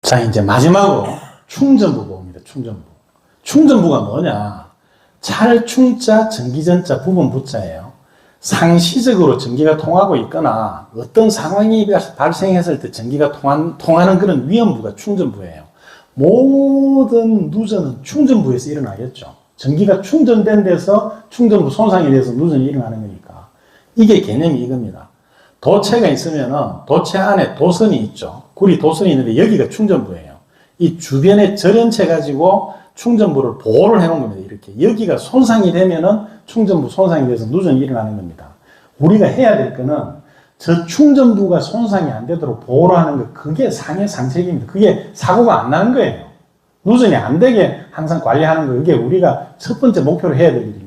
자, 이제 마지막으로 충전부 보입니다. 충전부. 충전부가 뭐냐? 찰충자, 전기전자, 부분 부자예요. 상시적으로 전기가 통하고 있거나 어떤 상황이 발생했을 때 전기가 통하는 그런 위험부가 충전부예요. 모든 누전은 충전부에서 일어나겠죠. 전기가 충전된 데서 충전부 손상이 돼서 누전이 일어나는 거니까. 이게 개념이 이겁니다. 도체가 있으면은 도체 안에 도선이 있죠. 구리 도선이 있는데 여기가 충전부예요. 이 주변에 절연체 가지고 충전부를 보호를 해놓은 겁니다. 이렇게. 여기가 손상이 되면은 충전부 손상이 돼서 누전이 일어나는 겁니다. 우리가 해야 될 거는 저 충전부가 손상이 안 되도록 보호를 하는 거, 그게 상해 상책입니다. 그게 사고가 안 나는 거예요. 누전이 안 되게 항상 관리하는 거, 그게 우리가 첫 번째 목표로 해야 될 일입니다.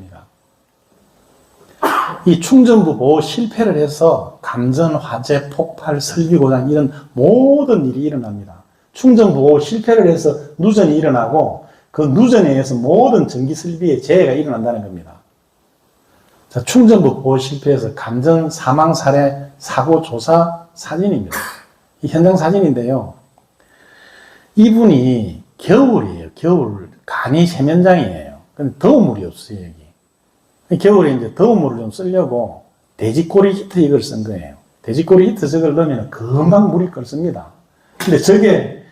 이 충전부 보호 실패를 해서 감전, 화재, 폭발, 설비 고장 이런 모든 일이 일어납니다. 충전부 보호 실패를 해서 누전이 일어나고 그 누전에 의해서 모든 전기 설비에 재해가 일어난다는 겁니다. 자, 충전부 보호 실패해서 감전, 사망, 살해, 사고 조사 사진입니다. 이 현장 사진인데요. 이분이 겨울이에요. 겨울. 간이 세면장이에요. 근데 더운 물이 없어요, 여기. 겨울에 이제 더운 물을 좀 쓰려고 돼지꼬리 히터 이걸 쓴 거예요. 돼지꼬리 히터 저걸 넣으면 금방 물이 끓습니다. 근데 저게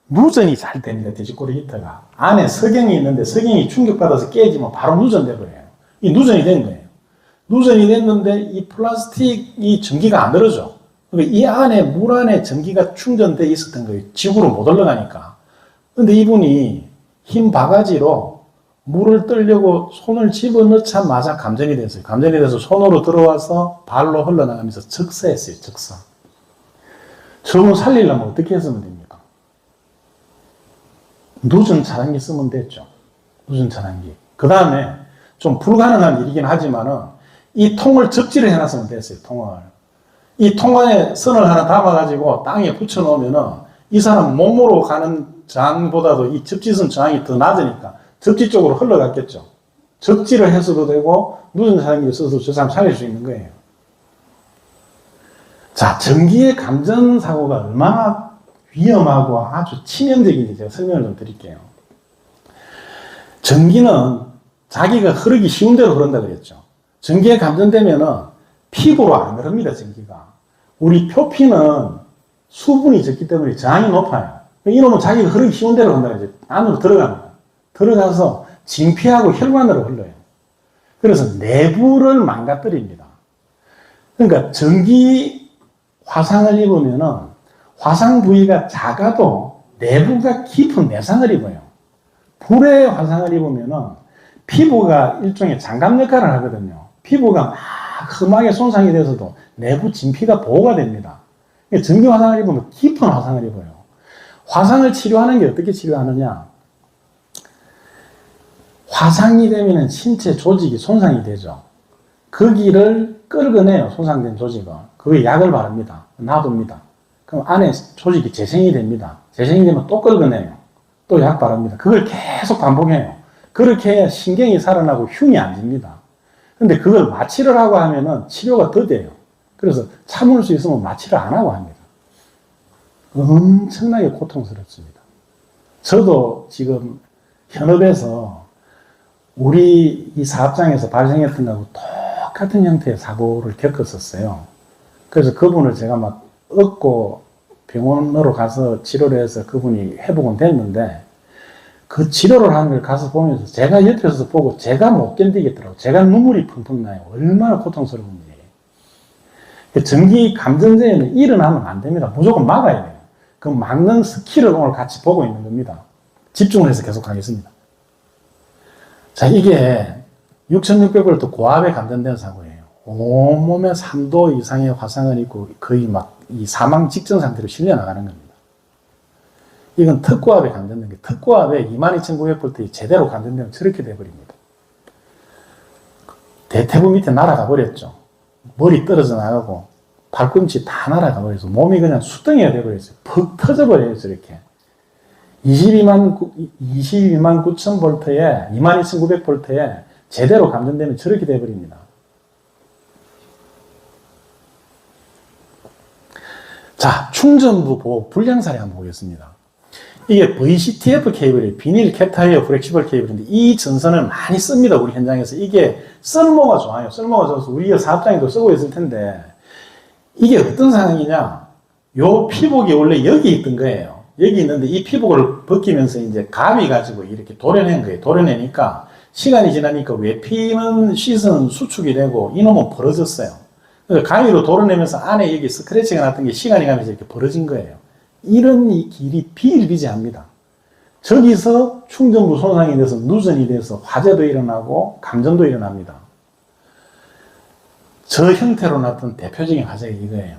누전이 잘 됩니다. 돼지꼬리 히터가. 안에 석영이 있는데 석영이 충격받아서 깨지면 바로 누전돼 버려요. 이 누전이 된 거예요. 누전이 됐는데 이 플라스틱이 전기가 안 들어져. 그러니까 이 안에 물 안에 전기가 충전돼 있었던 거예요. 지구로 못 올라가니까. 근데 이분이 흰 바가지로 물을 뜨려고 손을 집어넣자마자 감전이 됐어요. 감전이 돼서 손으로 들어와서 발로 흘러나가면서 적사했어요. 적사. 저분 살리려면 어떻게 했으면 됩니까? 누전 차단기 쓰면 됐죠. 누전 차단기. 그 다음에 좀 불가능한 일이긴 하지만은 이 통을 접지를 해놨으면 됐어요. 통을. 이 통 안에 선을 하나 담아가지고 땅에 붙여놓으면은 이 사람 몸으로 가는 저항보다도 이 접지선 저항이 더 낮으니까 접지 쪽으로 흘러갔겠죠. 접지를 해서도 되고 누전 차단기를 써서 저 사람 살릴 수 있는 거예요. 자, 전기의 감전 사고가 얼마나 위험하고 아주 치명적인지 제가 설명을 좀 드릴게요. 전기는 자기가 흐르기 쉬운 대로 흐른다 그랬죠. 전기에 감전되면은 피부로 안 흐릅니다, 전기가. 우리 표피는 수분이 적기 때문에 저항이 높아요. 이놈은 자기가 흐르기 쉬운 대로 흐른다 그랬죠. 안으로 들어갑니다. 들어가서 진피하고 혈관으로 흘러요. 그래서 내부를 망가뜨립니다. 그러니까 전기 화상을 입으면은 화상 부위가 작아도 내부가 깊은 내상을 입어요. 불의 화상을 입으면은 피부가 일종의 장갑 역할을 하거든요. 피부가 막 험하게 손상이 돼서도 내부 진피가 보호가 됩니다. 전기 화상을 입으면 깊은 화상을 입어요. 화상을 치료하는 게 어떻게 치료하느냐? 화상이 되면 신체 조직이 손상이 되죠. 거기를 끌어내요. 손상된 조직을. 그게 약을 바릅니다. 놔둡니다. 그럼 안에 조직이 재생이 됩니다. 재생이 되면 또 끌어내요. 또 약 바릅니다. 그걸 계속 반복해요. 그렇게 해야 신경이 살아나고 흉이 안 집니다. 근데 그걸 마취를 하고 하면은 치료가 더 돼요. 그래서 참을 수 있으면 마취를 안 하고 합니다. 엄청나게 고통스럽습니다. 저도 지금 현업에서 우리 이 사업장에서 발생했던 거하고 똑같은 형태의 사고를 겪었었어요. 그래서 그분을 제가 막 얻고 병원으로 가서 치료를 해서 그분이 회복은 됐는데 그 치료를 하는 걸 가서 보면서 제가 옆에서 보고 제가 못 견디겠더라고요. 제가 눈물이 펑펑 나요. 얼마나 고통스러운지. 전기 감전제에는 일어나면 안 됩니다. 무조건 막아야 돼요. 그 막는 스킬을 오늘 같이 보고 있는 겁니다. 집중을 해서 계속 하겠습니다. 자, 이게 6600V 고압에 감전된 사고예요. 온몸에 3도 이상의 화상을 입고 거의 막 이 사망 직전 상태로 실려 나가는 겁니다. 이건 특고압에 감전된 게, 특고압에 22900V에 제대로 감전되면 저렇게 돼버립니다. 대퇴부 밑에 날아가 버렸죠. 머리 떨어져 나가고 발꿈치 다 날아가 버려서 몸이 그냥 수덩이가 돼버렸어요. 퍽 터져버려요, 저렇게. 22만 9,000V에 22,900V에 제대로 감전되면 저렇게 돼버립니다. 자, 충전부 보호 불량 사례 한번 보겠습니다. 이게 VCTF 케이블이에요. 비닐 캡타이어 플렉시블 케이블인데 이 전선을 많이 씁니다. 우리 현장에서. 이게 쓸모가 좋아요. 쓸모가 좋아서 우리가 사업장에도 쓰고 있을 텐데 이게 어떤 상황이냐. 요 피복이 원래 여기 있던 거예요. 여기 있는데 이 피복을 벗기면서 이제 감이 가지고 이렇게 도려낸 거예요. 도려내니까 시간이 지나니까 외피는 시선 수축이 되고 이놈은 벌어졌어요. 그래서 가위로 도려내면서 안에 여기 스크래치가 났던 게 시간이 가면서 이렇게 벌어진 거예요. 이런 이 길이 비일비재합니다. 저기서 충전부 손상이 돼서 누전이 돼서 화재도 일어나고 감전도 일어납니다. 저 형태로 났던 대표적인 화재가 이거예요.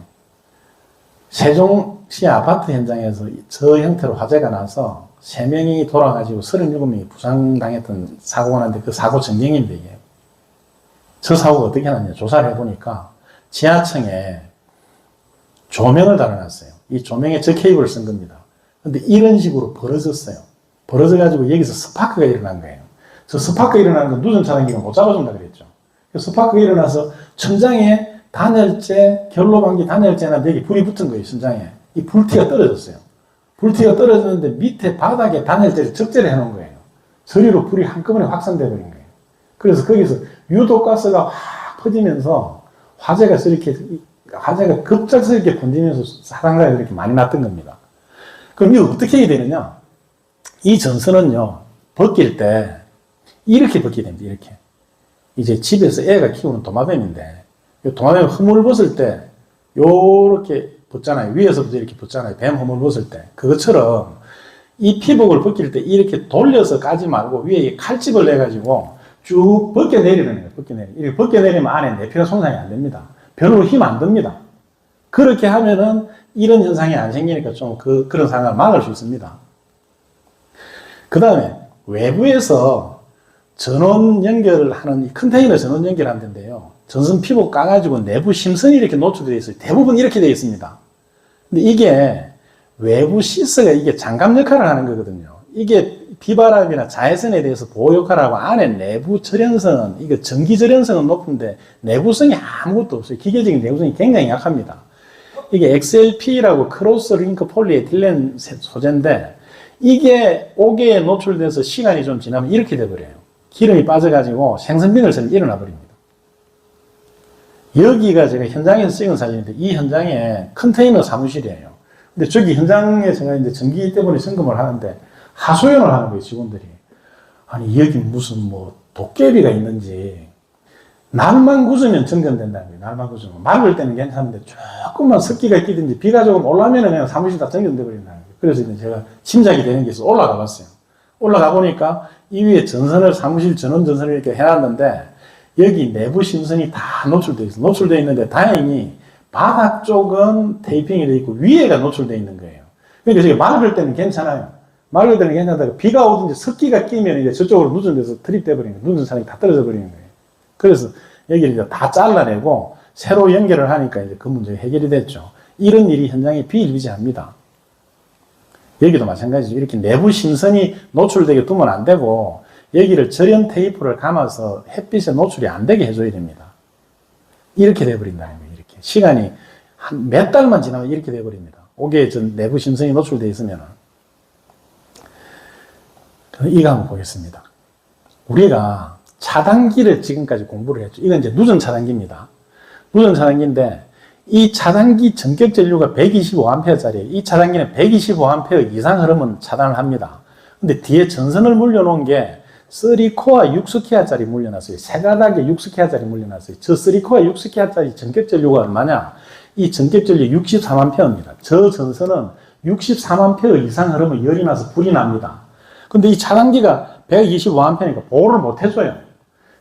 세종시 아파트 현장에서 저 형태로 화재가 나서 3명이 돌아가지고 37명이 부상당했던 사고가 났는데 그 사고 전경입니다, 이게. 저 사고가 어떻게 났냐. 조사를 해보니까 지하층에 조명을 달아놨어요. 이 조명에 저 케이블을 쓴 겁니다. 근데 이런 식으로 벌어졌어요. 벌어져가지고 여기서 스파크가 일어난 거예요. 저 스파크가 일어나는 건 누전 차단기가 못 잡아준다 그랬죠. 스파크가 일어나서 천장에 단열재, 결로방기 단열재나 여기 불이 붙은 거예요, 천장에. 이 불티가 떨어졌어요. 불티가 떨어졌는데 밑에 바닥에 단열재를 적재를 해놓은 거예요. 저리로 불이 한꺼번에 확산돼 버린 거예요. 그래서 거기서 유독가스가 확 퍼지면서 화재가 급작스럽게 번지면서 사상자가 이렇게 많이 났던 겁니다. 그럼 이거 어떻게 해야 되느냐? 이 전선은요, 벗길 때 이렇게 벗기게 됩니다. 이렇게. 이제 집에서 애가 키우는 도마뱀인데, 도마뱀 허물 벗을 때 요렇게 벗잖아요. 위에서부터 이렇게 벗잖아요. 뱀 허물 벗을 때. 그것처럼 이 피복을 벗길 때 이렇게 돌려서 까지 말고 위에 칼집을 내가지고 쭉 벗겨내리는 거예요. 이렇게 벗겨내리면 안에 내피가 손상이 안 됩니다. 별로 힘 안 듭니다. 그렇게 하면은 이런 현상이 안 생기니까 좀 그런 상황을 막을 수 있습니다. 그 다음에 외부에서 전원 연결을 하는, 컨테이너 전원 연결하는 데인데요. 전선 피복 까가지고 내부 심선이 이렇게 노출되어 있어요. 대부분 이렇게 되어 있습니다. 근데 이게 외부 시스가 이게 장갑 역할을 하는 거거든요. 이게 비바람이나 자외선에 대해서 보호 역할을 하고 안에 내부 절연성은, 이거 전기 절연성은 높은데 내구성이 아무것도 없어요. 기계적인 내구성이 굉장히 약합니다. 이게 XLP라고 크로스 링크 폴리에틸렌 소재인데 이게 옥외에 노출돼서 시간이 좀 지나면 이렇게 돼버려요. 기름이 빠져가지고 생선빙을처럼 일어나 버립니다. 여기가 제가 현장에서 찍은 사진인데 이 현장에 컨테이너 사무실이에요. 근데 저기 현장에 제가 이제 전기 때문에 점검을 하는데 하소연을 하는 거예요, 직원들이. 아니, 여기 무슨 뭐 도깨비가 있는지, 날만 굳으면 정전된다는 거예요, 날만 굳으면. 막을 때는 괜찮은데, 조금만 습기가 끼든지, 비가 조금 올라오면 그냥 사무실 다 정전돼 버린다는 거예요. 그래서 이제 제가 짐작이 되는 게 있어서 올라가 봤어요. 올라가 보니까 이 위에 전선을, 사무실 전원 전선을 이렇게 해놨는데, 여기 내부 심선이 다 노출되어 있어요. 노출되어 있는데, 다행히 바닥 쪽은 테이핑이 되어 있고, 위에가 노출되어 있는 거예요. 그러니까 저기 막을 때는 괜찮아요. 맑을 때는 괜찮다가 비가 오든지 습기가 끼면 이제 저쪽으로 누전돼서 트립돼 버리는 거예요. 누전 산이 다 떨어져 버리는 거예요. 그래서 여기를 이제 다 잘라내고 새로 연결을 하니까 이제 그 문제가 해결이 됐죠. 이런 일이 현장에 비일비재합니다. 여기도 마찬가지죠. 이렇게 내부 심선이 노출되게 두면 안 되고 여기를 절연 테이프를 감아서 햇빛에 노출이 안 되게 해줘야 됩니다. 이렇게 돼버린다는 거예요. 이렇게 시간이 한 몇 달만 지나면 이렇게 돼버립니다. 옥외에 내부 심선이 노출되어 있으면은. 이거 한번 보겠습니다. 우리가 차단기를 지금까지 공부를 했죠. 이건 이제 누전 차단기입니다. 누전 차단기인데 이 차단기 전격 전류가 125A짜리예요. 이 차단기는 125A 이상 흐르면 차단을 합니다. 근데 뒤에 전선을 물려놓은 게 3코어 6스퀘어짜리 물려놨어요. 세 가닥에 6스퀘어짜리 물려놨어요. 저 3코어 6스퀘어짜리 전격 전류가 얼마냐? 이 전격 전류 63A입니다. 저 전선은 64A 이상 흐르면 열이 나서 불이 납니다. 근데 이 차단기가 125A니까 보호를 못 해줘요.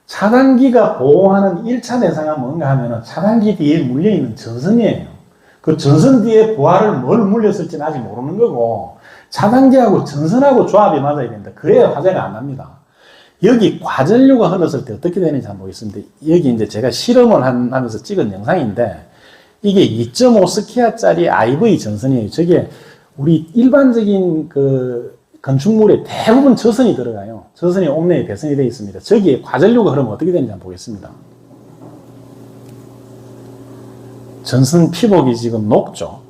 차단기가 보호하는 1차 대상은 뭔가 하면은 차단기 뒤에 물려있는 전선이에요. 그 전선 뒤에 부하를 뭘 물렸을지는 아직 모르는 거고, 차단기하고 전선하고 조합이 맞아야 된다. 그래야 화재가 안 납니다. 여기 과전류가 흘렀을 때 어떻게 되는지 한번 보겠습니다. 여기 이제 제가 실험을 하면서 찍은 영상인데, 이게 2.5스퀘어짜리 IV 전선이에요. 저게 우리 일반적인 건축물에 대부분 저선이 들어가요. 저선이 옥내에 배선이 되어 있습니다. 저기에 과전류가 흐르면 어떻게 되는지 한번 보겠습니다. 전선 피복이 지금 녹죠.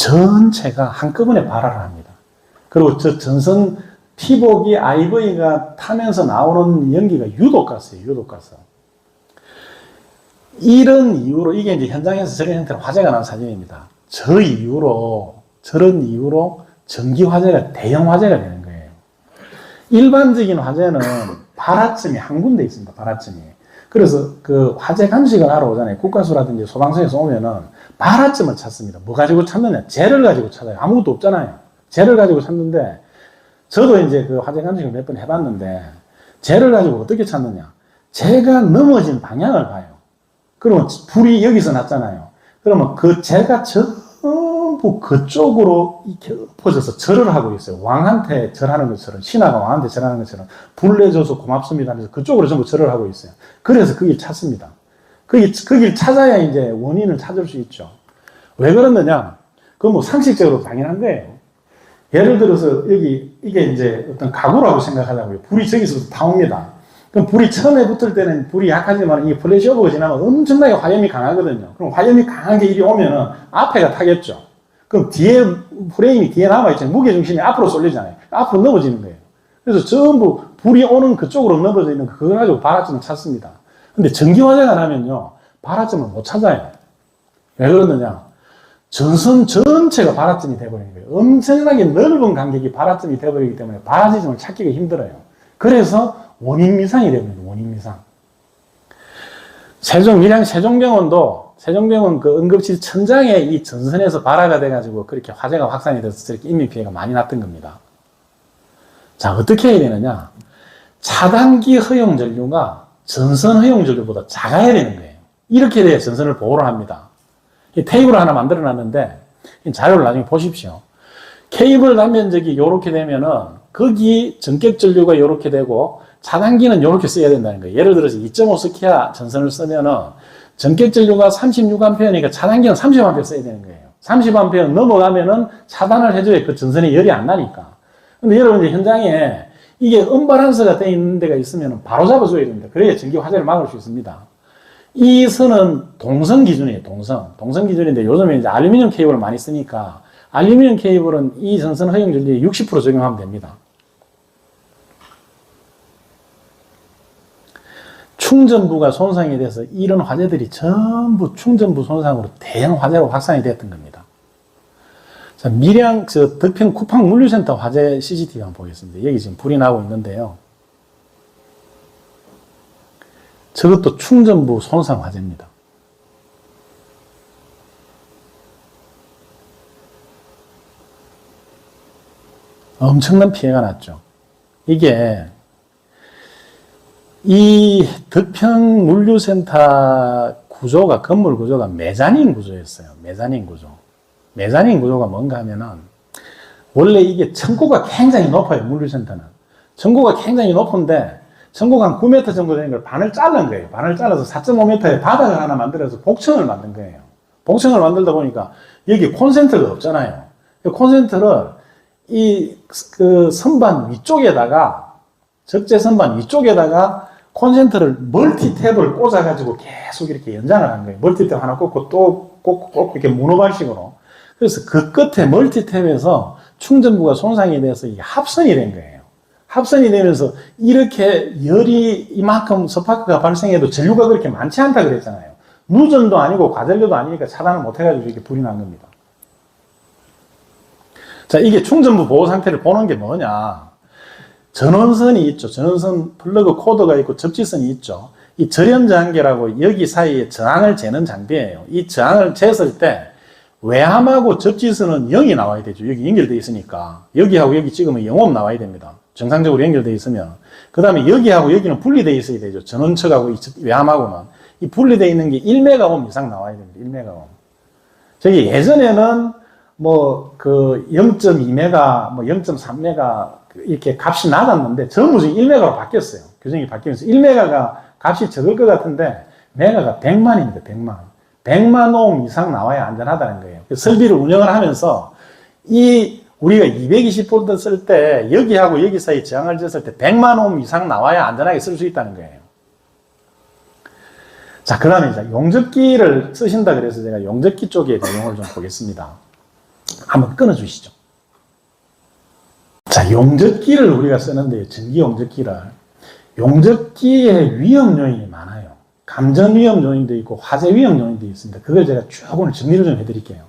전체가 한꺼번에 발화를 합니다. 그리고 저 전선 피복이 IV가 타면서 나오는 연기가 유독가스예요. 유독가스. 이런 이유로 이게 이제 현장에서 저런 형태로 화재가 난 사진입니다. 저런 이유로 전기 화재가 대형 화재가 되는 거예요. 일반적인 화재는 발화점이 한 군데 있습니다. 발화점이. 그래서 그 화재 감식을 하러 오잖아요. 국가수라든지 소방서에서 오면은 발화점을 찾습니다. 뭐 가지고 찾느냐? 재를 가지고 찾아요. 아무것도 없잖아요. 재를 가지고 찾는데, 저도 이제 그 화재 감식을 몇 번 해봤는데, 재를 가지고 어떻게 찾느냐? 재가 넘어진 방향을 봐요. 그러면 불이 여기서 났잖아요. 그러면 그 재가 전부 그쪽으로 이렇게 엎어져서 절을 하고 있어요. 왕한테 절하는 것처럼, 신하가 왕한테 절하는 것처럼, 불 내줘서 고맙습니다 하면서 그쪽으로 전부 절을 하고 있어요. 그래서 그 길 찾습니다. 그 길 찾아야 이제 원인을 찾을 수 있죠. 왜 그러느냐? 그건 뭐 상식적으로 당연한 거예요. 예를 들어서 여기, 이게 이제 어떤 가구라고 생각하자고요. 불이 저기서부터 다 옵니다. 그럼 불이 처음에 붙을 때는 불이 약하지만 이 플래시오버가 지나면 엄청나게 화염이 강하거든요. 그럼 화염이 강하게 이리 오면은 앞에가 타겠죠. 그럼 뒤에, 프레임이 뒤에 남아있잖아요. 무게중심이 앞으로 쏠리잖아요. 앞으로 넘어지는 거예요. 그래서 전부 불이 오는 그쪽으로 넘어져 있는 그걸 가지고 발화점을 찾습니다. 근데 전기화재가 나면요, 발화점을 못 찾아요. 왜 그러느냐? 전선 전체가 발화점이 되어버리는 거예요. 엄청나게 넓은 간격이 발화점이 되어버리기 때문에 발화 지점을 찾기가 힘들어요. 그래서 원인 미상이 됩니다. 원인 미상. 밀양 세종병원 그 응급실 천장에 이 전선에서 발화가 돼가지고 그렇게 화재가 확산이 돼서 저렇게 인명피해가 많이 났던 겁니다. 자, 어떻게 해야 되느냐? 차단기 허용 전류가 전선 허용 전류보다 작아야 되는 거예요. 이렇게 돼야 전선을 보호를 합니다. 이 테이블을 하나 만들어 놨는데, 자료를 나중에 보십시오. 케이블 단면적이 요렇게 되면은, 거기 전격 전류가 요렇게 되고, 차단기는 요렇게 써야 된다는 거예요. 예를 들어서 2.5 스키아 전선을 쓰면은, 전격 전류가 36A니까 차단기는 30A 써야 되는 거예요. 30A 넘어가면은 차단을 해줘야 그 전선에 열이 안 나니까. 근데 여러분, 이제 현장에 이게 언밸런스가 되어 있는 데가 있으면 바로 잡아줘야 됩니다. 그래야 전기 화재를 막을 수 있습니다. 이 선은 동성 기준이에요. 동성 기준인데 요즘에 이제 알루미늄 케이블을 많이 쓰니까 알루미늄 케이블은 이 전선 허용 전류에 60% 적용하면 됩니다. 충전부가 손상이 돼서 이런 화재들이 전부 충전부 손상으로 대형 화재로 확산이 됐던 겁니다. 자, 밀양 덕평 쿠팡 물류센터 화재 CCTV 한번 보겠습니다. 여기 지금 불이 나고 있는데요. 저것도 충전부 손상 화재입니다. 엄청난 피해가 났죠. 이게 이 덕평 물류센터 구조가, 건물 구조가 메자닌 구조였어요. 메자닌 구조. 메자닌 구조가 뭔가 하면은, 원래 이게 층고가 굉장히 높아요, 물류센터는. 층고가 굉장히 높은데, 층고가 한 9m 정도 되는 걸 반을 자른 거예요. 반을 잘라서 4.5m의 바닥을 하나 만들어서 복층을 만든 거예요. 복층을 만들다 보니까, 여기 콘센트가 없잖아요. 콘센트를 그 선반 위쪽에다가, 적재 선반 위쪽에다가 콘센트를 멀티탭을 꽂아가지고 계속 이렇게 연장을 한 거예요. 멀티탭 하나 꽂고 또 꽂고 이렇게 문어발식으로. 그래서 그 끝에 멀티탭에서 충전부가 손상이 돼서 이게 합선이 된 거예요. 합선이 되면서 이렇게 열이 이만큼 스파크가 발생해도 전류가 그렇게 많지 않다 그랬잖아요. 누전도 아니고 과전류도 아니니까 차단을 못 해가지고 이렇게 불이 난 겁니다. 자, 이게 충전부 보호 상태를 보는 게 뭐냐. 전원선이 있죠. 전원선 플러그 코드가 있고 접지선이 있죠. 이 절연저항계라고 여기 사이에 저항을 재는 장비예요. 이 저항을 쟀을 때 외함하고 접지선은 0이 나와야 되죠. 여기 연결되어 있으니까. 여기하고 여기 찍으면 0옴 나와야 됩니다. 정상적으로 연결되어 있으면. 그 다음에 여기하고 여기는 분리되어 있어야 되죠. 전원측하고 이 외함하고는. 이 분리되어 있는 게 1메가옴 이상 나와야 됩니다. 1메가옴. 저기 예전에는 뭐 그 0.2메가, 뭐 0.3메가 이렇게 값이 낮았는데 전부 지금 1메가로 바뀌었어요. 규정이 바뀌면서 1메가가 값이 적을 것 같은데 메가가 100만입니다. 100만. 100만 옴 이상 나와야 안전하다는 거예요. 설비를 운영을 하면서 우리가 220V 쓸 때 여기하고 여기 사이 저항을 쟀을 때 100만 옴 이상 나와야 안전하게 쓸 수 있다는 거예요. 자, 그 다음에 이제 용접기를 쓰신다 그래서 제가 용접기 쪽에 내용을 좀 보겠습니다. 한번 끊어주시죠. 자, 용접기를 우리가 쓰는데요. 전기 용접기를. 용접기의 위험 요인이 많아요. 감전 위험 요인도 있고 화재 위험 요인도 있습니다. 그걸 제가 쭉 오늘 정리를 좀 해드릴게요.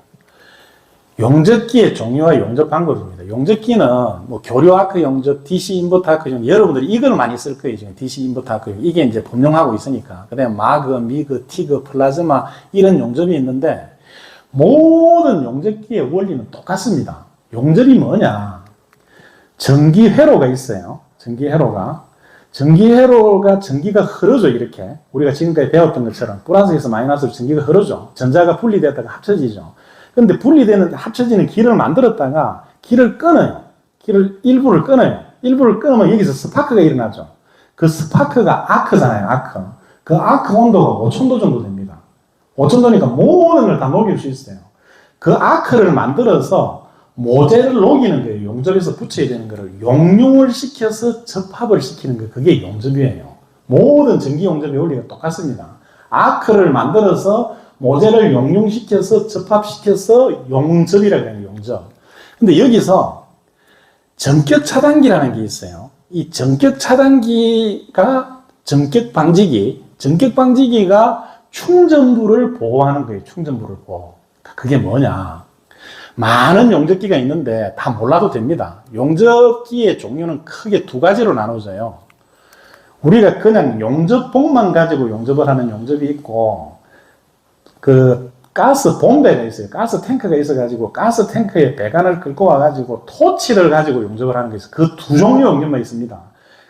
용접기의 종류와 용접 방법입니다. 용접기는 뭐 교류 아크 용접, DC 인버터 아크 용접, 여러분들이 이걸 많이 쓸 거예요. 지금 DC 인버터 아크 용접. 이게 이제 범용하고 있으니까. 그 다음에 마그, 미그, 티그, 플라즈마 이런 용접이 있는데 모든 용접기의 원리는 똑같습니다. 용접이 뭐냐? 전기회로가 있어요. 전기회로가 전기가 흐르죠. 이렇게 우리가 지금까지 배웠던 것처럼 플러스에서 마이너스로 전기가 흐르죠. 전자가 분리되다가 합쳐지죠. 근데 합쳐지는 길을 만들었다가 길을 끊어요. 일부를 끊어요. 일부를 끊으면 여기서 스파크가 일어나죠. 그 스파크가 아크잖아요. 아크. 그 아크 온도가 5000도 정도 됩니다. 5000도니까 모든 걸 다 녹일 수 있어요. 그 아크를 만들어서 모재를 녹이는 거예요. 용접에서 붙여야 되는 거를 용융을 시켜서 접합을 시키는 거. 그게 용접이에요. 모든 전기 용접의 원리가 똑같습니다. 아크를 만들어서 모재를 용융시켜서 접합시켜서 용접이라고 해요. 용접. 근데 여기서 전격 차단기라는 게 있어요. 이 전격 차단기가 전격 방지기가 충전부를 보호하는 거예요. 충전부를 보호. 그게 뭐냐? 많은 용접기가 있는데 다 몰라도 됩니다. 용접기의 종류는 크게 두 가지로 나눠져요. 우리가 그냥 용접봉만 가지고 용접을 하는 용접이 있고, 그 가스 본배가 있어요. 가스 탱크가 있어가지고 가스 탱크에 배관을 끌고 와가지고 토치를 가지고 용접을 하는 게 있어요. 그 두 종류 용접만 있습니다.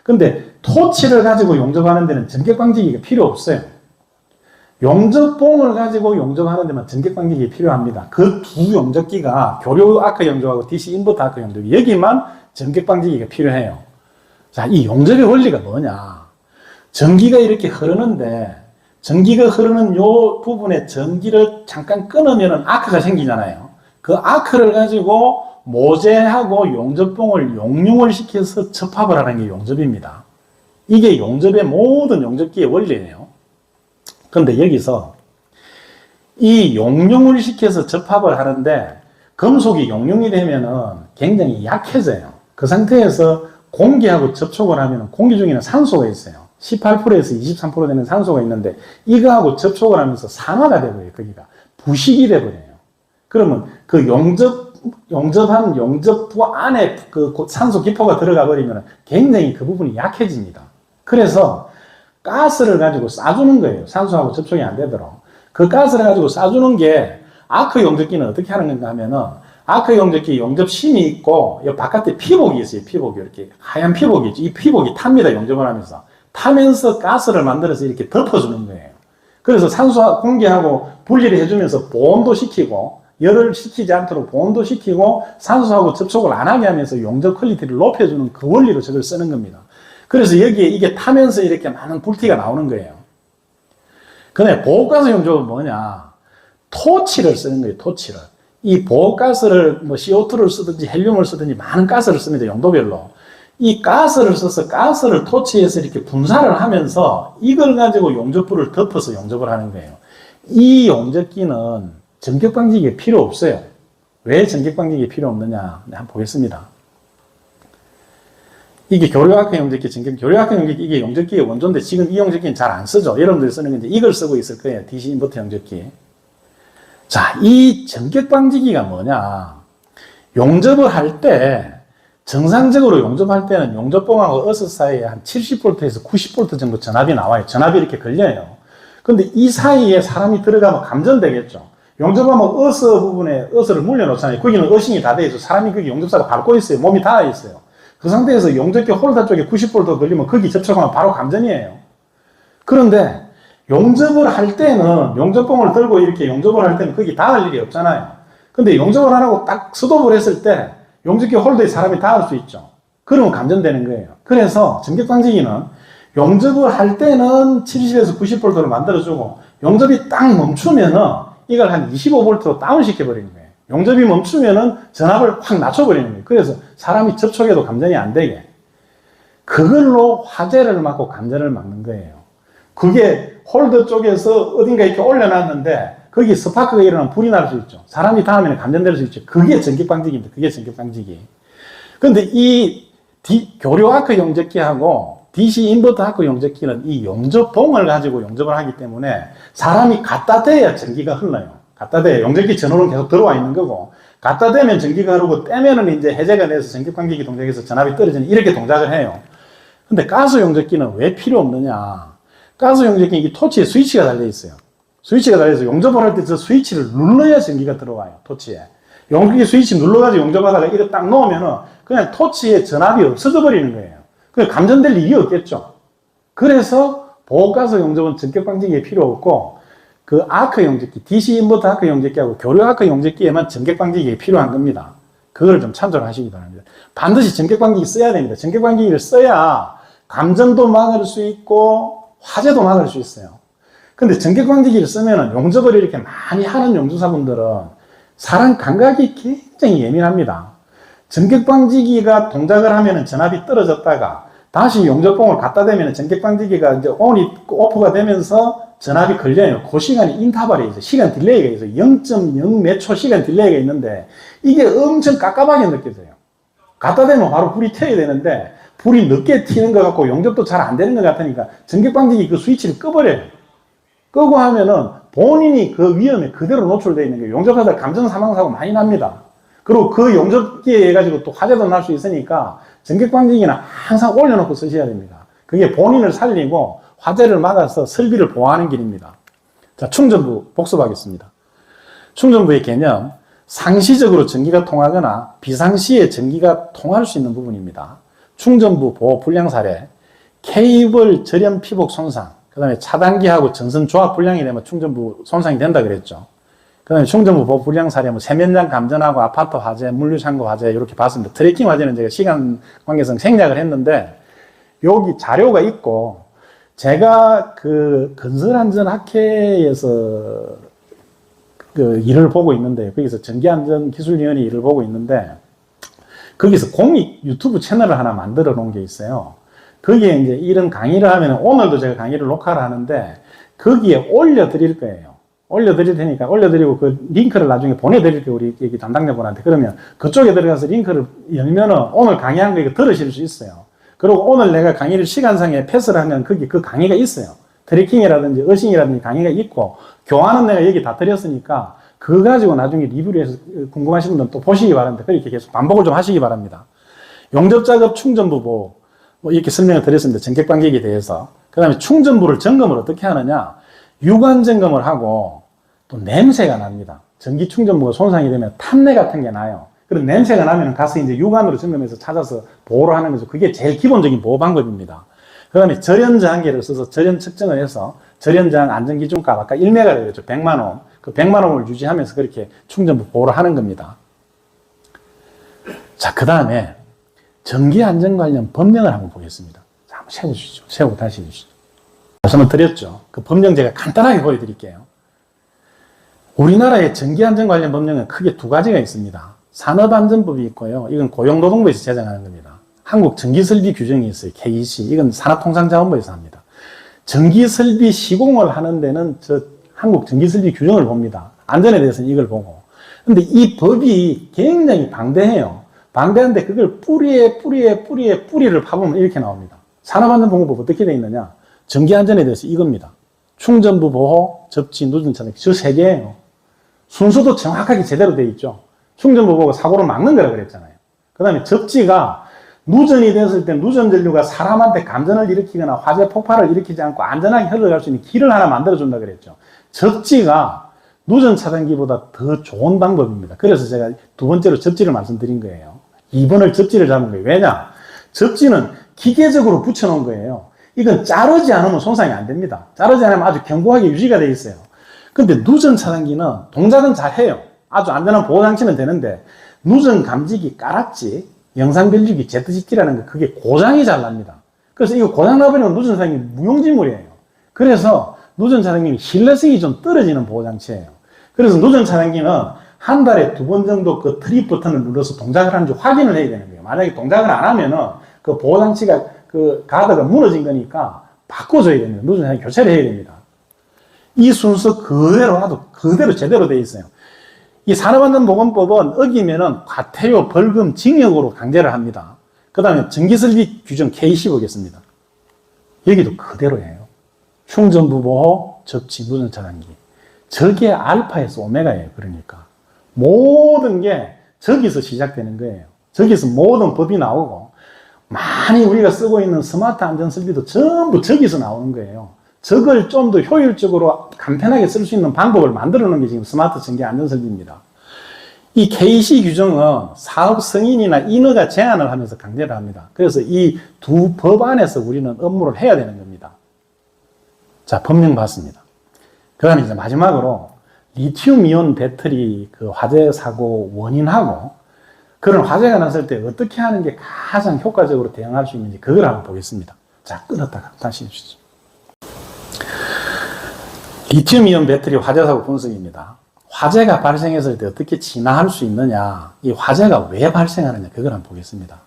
근데 토치를 가지고 용접하는 데는 전격방지기가 필요 없어요. 용접봉을 가지고 용접하는 데만 전격방지기가 필요합니다. 그 두 용접기가 교류 아크 용접하고 DC 인버터 아크 용접, 여기만 전격방지기가 필요해요. 자, 이 용접의 원리가 뭐냐? 전기가 이렇게 흐르는데 전기가 흐르는 요 부분에 전기를 잠깐 끊으면 아크가 생기잖아요. 그 아크를 가지고 모재하고 용접봉을 용융을 시켜서 접합을 하는 게 용접입니다. 이게 용접의 모든 용접기의 원리예요. 그런데 여기서 이 용융을 시켜서 접합을 하는데 금속이 용융이 되면은 굉장히 약해져요. 그 상태에서 공기하고 접촉을 하면 공기 중에는 산소가 있어요. 18%에서 23% 되는 산소가 있는데 이거하고 접촉을 하면서 산화가 되버려요. 거기가 부식이 되버려요. 그러면 그 용접한 용접부 안에 그 산소 기포가 들어가 버리면 굉장히 그 부분이 약해집니다. 그래서 가스를 가지고 쏴주는 거예요. 산소하고 접촉이 안 되도록. 그 가스를 가지고 쏴주는 게 아크 용접기는 어떻게 하는 건가 하면은 아크 용접기 용접심이 있고 이 바깥에 피복이 있어요. 피복이 이렇게 하얀 피복이 있죠. 이 피복이 탑니다. 용접을 하면서. 타면서 가스를 만들어서 이렇게 덮어주는 거예요. 그래서 산소와 공기하고 분리를 해주면서 보온도 시키고 열을 식히지 않도록 보온도 시키고 산소하고 접촉을 안 하게 하면서 용접 퀄리티를 높여주는 그 원리로 저걸 쓰는 겁니다. 그래서 여기에 이게 타면서 이렇게 많은 불티가 나오는 거예요. 근데 보호가스 용접은 뭐냐? 토치를 쓰는 거예요. 토치를. 이 보호가스를 뭐 CO2를 쓰든지 헬륨을 쓰든지 많은 가스를 씁니다. 용도별로. 이 가스를 써서 가스를 토치해서 이렇게 분사를 하면서 이걸 가지고 용접부를 덮어서 용접을 하는 거예요. 이 용접기는 전격방지기가 필요 없어요. 왜 전격방지기가 필요 없느냐? 한번 보겠습니다. 이게 교류아크 용접기, 교류아크 용접기, 이게 용접기의 원조인데 지금 이 용접기는 잘 안 쓰죠. 여러분들이 쓰는 건 이제 이걸 쓰고 있을 거예요. DC 인버터 용접기. 자, 이 전격방지기가 뭐냐? 용접을 할 때 정상적으로 용접할 때는 용접봉하고 어스 사이에 한 70V에서 90V 정도 전압이 나와요. 전압이 이렇게 걸려요. 근데 이 사이에 사람이 들어가면 감전되겠죠. 용접하면 어스 부분에 어스를 물려놓잖아요. 거기는 어싱이 다 돼 있어. 사람이 거기 용접사가 밟고 있어요. 몸이 닿아 있어요. 그 상태에서 용접기 홀더 쪽에 90V 걸리면 거기 접촉하면 바로 감전이에요. 그런데 용접을 할 때는 용접봉을 들고 이렇게 용접을 할 때는 거기 닿을 일이 없잖아요. 근데 용접을 안 하고 딱 스톱을 했을 때 용접기 홀더에 사람이 닿을 수 있죠. 그러면 감전되는 거예요. 그래서 전격방지기는 용접을 할 때는 70에서 90V를 만들어주고 용접이 딱 멈추면은 이걸 한 25V로 다운시켜버리는 거예요. 용접이 멈추면은 전압을 확 낮춰버리는 거예요. 그래서 사람이 접촉해도 감전이 안 되게. 그걸로 화재를 막고 감전을 막는 거예요. 그게 홀더 쪽에서 어딘가 이렇게 올려놨는데 거기 스파크가 일어나면 불이 날 수 있죠. 사람이 닿으면 감전될 수 있죠. 그게 전기방지기입니다. 그게 전기방지기. 근데 이 교류 아크 용접기하고 DC 인버터 아크 용접기는 이 용접봉을 가지고 용접을 하기 때문에 사람이 갖다 대야 전기가 흘러요. 갖다 대야 용접기 전원은 계속 들어와 있는 거고, 갖다 대면 전기가 흐르고 떼면은 이제 해제가 돼서 전기방지기 동작에서 전압이 떨어지는 이렇게 동작을 해요. 근데 가스 용접기는 왜 필요 없느냐? 가스 용접기는 이 토치에 스위치가 달려 있어요. 스위치가 달려서 용접을 할 때 저 스위치를 눌러야 전기가 들어와요. 토치에. 용접기 스위치 눌러가지고 용접하다가 이거 딱 놓으면은 그냥 토치에 전압이 없어져 버리는 거예요. 그냥 감전될 일이 없겠죠. 그래서 보호가스 용접은 전격방지기에 필요 없고, 그 아크 용접기, DC 인버터 아크 용접기하고 교류 아크 용접기에만 전격방지기에 필요한 겁니다. 그걸 좀 참조를 하시기 바랍니다. 반드시 전격방지기 써야 됩니다. 전격방지기를 써야 감전도 막을 수 있고 화재도 막을 수 있어요. 근데 전격방지기를 쓰면은 용접을 이렇게 많이 하는 용접사분들은 사람 감각이 굉장히 예민합니다. 전격방지기가 동작을 하면은 전압이 떨어졌다가 다시 용접봉을 갖다 대면은 전격방지기가 이제 온이 오프가 되면서 전압이 걸려요. 그 시간이 인터벌이 있어요. 시간 딜레이가 있어요. 0.0 몇 초 시간 딜레이가 있는데 이게 엄청 깝깝하게 느껴져요. 갖다 대면 바로 불이 튀어야 되는데 불이 늦게 튀는 것 같고 용접도 잘 안 되는 것 같으니까 전격방지기 그 스위치를 꺼버려요. 끄고 하면은 본인이 그 위험에 그대로 노출되어 있는 거예요. 용접하다 감전 사망사고 많이 납니다. 그리고 그 용접기에 해가지고 또 화재도 날 수 있으니까 전격방지기는 항상 올려놓고 쓰셔야 됩니다. 그게 본인을 살리고 화재를 막아서 설비를 보호하는 길입니다. 자, 충전부 복습하겠습니다. 충전부의 개념, 상시적으로 전기가 통하거나 비상시에 전기가 통할 수 있는 부분입니다. 충전부 보호 불량 사례, 케이블 절연 피복 손상, 그 다음에 차단기하고 전선 조합 불량이 되면 충전부 손상이 된다 그랬죠. 그 다음에 충전부 보호 불량 사례, 뭐 세면장 감전하고 아파트 화재, 물류창고 화재 이렇게 봤습니다. 트래킹 화재는 제가 시간 관계상 생략을 했는데 여기 자료가 있고, 제가 그 건설안전학회에서 그 일을 보고 있는데, 거기서 전기안전기술위원회 일을 보고 있는데, 거기서 공익 유튜브 채널을 하나 만들어 놓은 게 있어요. 거기에 이제 이런 강의를 하면, 오늘도 제가 강의를 녹화를 하는데, 거기에 올려드릴 거예요. 올려드릴 테니까, 올려드리고 그 링크를 나중에 보내드릴게요. 우리 여기 담당자분한테. 그러면 그쪽에 들어가서 링크를 열면은 오늘 강의한 거 이거 들으실 수 있어요. 그리고 오늘 내가 강의를 시간상에 패스를 하면 거기 그 강의가 있어요. 트래킹이라든지 어싱이라든지 강의가 있고, 교환은 내가 여기 다 드렸으니까 그거 가지고 나중에 리뷰를 해서 궁금하신 분들은 또 보시기 바랍니다. 그렇게 계속 반복을 좀 하시기 바랍니다. 용접작업 충전부 보호, 뭐 이렇게 설명을 드렸습니다. 전격방지기에 대해서. 그 다음에 충전부를 점검을 어떻게 하느냐, 유관 점검을 하고 또 냄새가 납니다. 전기 충전부가 손상이 되면 탄내 같은 게 나요. 그런 냄새가 나면 가서 이제 유관으로 점검해서 찾아서 보호를 하는 거죠. 그게 제일 기본적인 보호 방법입니다. 그 다음에 절연 저항계를 써서 절연 측정을 해서 절연 저항 안전기준값, 아까 1메가라고 그랬죠. 100만옴. 그 100만옴을 유지하면서 그렇게 충전부 보호를 하는 겁니다. 자, 그 다음에 전기안전 관련 법령을 한번 보겠습니다. 자, 한번 세워주시죠. 세우고 다시 해주시죠. 말씀을 드렸죠. 그 법령 제가 간단하게 보여드릴게요. 우리나라의 전기안전 관련 법령은 크게 두 가지가 있습니다. 산업안전법이 있고요. 이건 고용노동부에서 제정하는 겁니다. 한국전기설비 규정이 있어요. KEC. 이건 산업통상자원부에서 합니다. 전기설비 시공을 하는 데는 한국전기설비 규정을 봅니다. 안전에 대해서는 이걸 보고. 근데 이 법이 굉장히 방대해요. 방대한데 그걸 뿌리를 파보면 이렇게 나옵니다. 산업안전보건법 어떻게 되어 있느냐? 전기안전에 대해서 이겁니다. 충전부 보호, 접지, 누전 차단. 저 세 개예요. 순서도 정확하게 제대로 되어 있죠. 충전부 보호가 사고를 막는 거라 그랬잖아요. 그 다음에 접지가 누전이 됐을 때 누전 전류가 사람한테 감전을 일으키거나 화재 폭발을 일으키지 않고 안전하게 흘러갈 수 있는 길을 하나 만들어준다 그랬죠. 접지가 누전 차단기보다 더 좋은 방법입니다. 그래서 제가 두 번째로 접지를 말씀드린 거예요. 2번을 접지를 잡은 거예요. 왜냐? 접지는 기계적으로 붙여놓은 거예요. 이건 자르지 않으면 손상이 안 됩니다. 자르지 않으면 아주 견고하게 유지가 되어 있어요. 근데 누전 차단기는 동작은 잘 해요. 아주 안전한 보호장치는 되는데, 누전 감지기, 까락지, 영상별주기, ZGT라는 거, 그게 고장이 잘 납니다. 그래서 이거 고장 나버리면 누전 차단기 무용지물이에요. 그래서 누전 차단기는 신뢰성이 좀 떨어지는 보호장치예요. 그래서 누전 차단기는 한 달에 2번 정도 그 트립 버튼을 눌러서 동작을 하는지 확인을 해야 되는 거예요. 만약에 동작을 안 하면은 그 보호장치가 그 가드가 무너진 거니까 바꿔줘야 됩니다. 누전 차단기 교체를 해야 됩니다. 이 순서 그대로 아주 그대로 제대로 돼 있어요. 이 산업안전보건법은 어기면은 과태료, 벌금, 징역으로 강제를 합니다. 그 다음에 전기설비 규정 K10 오겠습니다. 여기도 그대로예요. 충전부 보호, 접지, 무전 차단기. 저게 알파에서 오메가예요. 그러니까 모든 게 저기서 시작되는 거예요. 저기서 모든 법이 나오고 많이 우리가 쓰고 있는 스마트 안전설비도 전부 저기서 나오는 거예요. 저걸 좀 더 효율적으로 간편하게 쓸 수 있는 방법을 만들어 놓은 게 지금 스마트 전기 안전설비입니다. 이 KC 규정은 사업 승인이나 인허가 제한을 하면서 강제를 합니다. 그래서 이 두 법 안에서 우리는 업무를 해야 되는 겁니다. 자, 법령 봤습니다. 그 다음에 이제 마지막으로 리튬 이온 배터리 그 화재 사고 원인하고 그런 화재가 났을 때 어떻게 하는 게 가장 효과적으로 대응할 수 있는지 그걸 한번 보겠습니다. 자, 끊었다가 다시 해주시죠. 리튬 이온 배터리 화재 사고 분석입니다. 화재가 발생했을 때 어떻게 진화할 수 있느냐, 이 화재가 왜 발생하느냐, 그걸 한번 보겠습니다.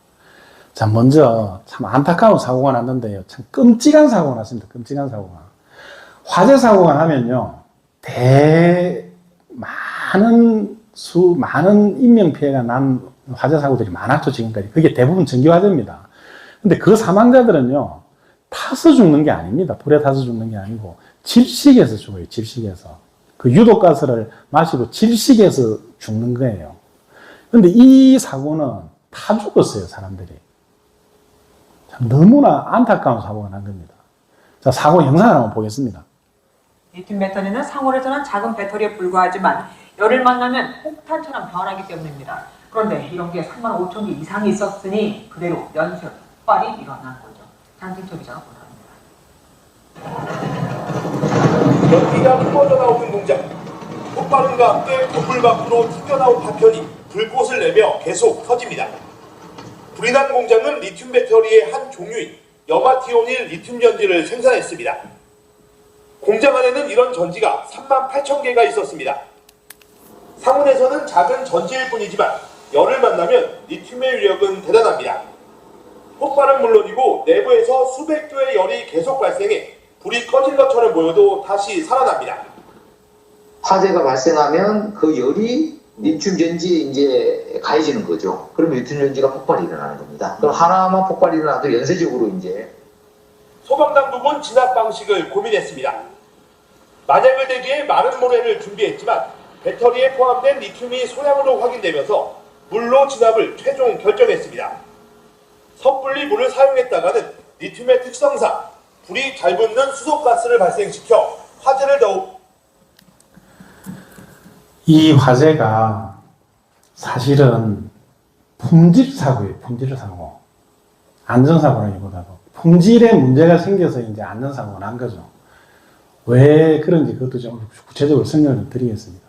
자, 먼저 참 안타까운 사고가 났는데요. 참 끔찍한 사고가 났습니다. 끔찍한 사고가. 화재 사고가 나면요, 많은 인명피해가 난 화재 사고들이 많았죠, 지금까지. 그게 대부분 전기화재입니다. 근데 그 사망자들은요, 타서 죽는 게 아닙니다. 불에 타서 죽는 게 아니고, 질식해서 죽어요, 질식해서. 그 유독가스를 마시고 질식해서 죽는 거예요. 근데 이 사고는 타 죽었어요, 사람들이. 참 너무나 안타까운 사고가 난 겁니다. 자, 사고 영상을 한번 보겠습니다. 리튬 배터리는 상온에서는 작은 배터리에 불과하지만 열을 만나면 폭탄처럼 변하기 때문입니다. 그런데 이런 게 35,000개 이상이 있었으니 그대로 연쇄 폭발이 일어난 거죠. 장진철 기자가 보도합니다. 연기가 뿜어져나오는 공장. 폭발음과 함께 건물 밖으로 튀겨나온 파편이 불꽃을 내며 계속 터집니다. 불이 난 공장은 리튬 배터리의 한 종류인 여마티온일 리튬 전지를 생산했습니다. 공장 안에는 이런 전지가 38,000개가 있었습니다. 상온에서는 작은 전지일 뿐이지만 열을 만나면 리튬의 위력은 대단합니다. 폭발은 물론이고 내부에서 수백 교의 열이 계속 발생해 불이 꺼진 것처럼 보여도 다시 살아납니다. 화재가 발생하면 그 열이 리튬 전지에 이제 가해지는 거죠. 그러면 리튬 전지가 폭발이 일어나는 겁니다. 그럼 하나만 폭발이 일어나도 연쇄적으로 이제 소방당국은 진압 방식을 고민했습니다. 만약을 대비해 마른 모래를 준비했지만 배터리에 포함된 리튬이 소량으로 확인되면서 물로 진압을 최종 결정했습니다. 섣불리 물을 사용했다가는 리튬의 특성상 불이 잘 붙는 수소가스를 발생시켜 화재를 더욱 이 화재가 사실은 품질 사고예요. 품질 사고. 안전사고라기보다도 품질에 문제가 생겨서 이제 안전사고가 난 거죠. 왜 그런지 그것도 좀 구체적으로 설명을 드리겠습니다.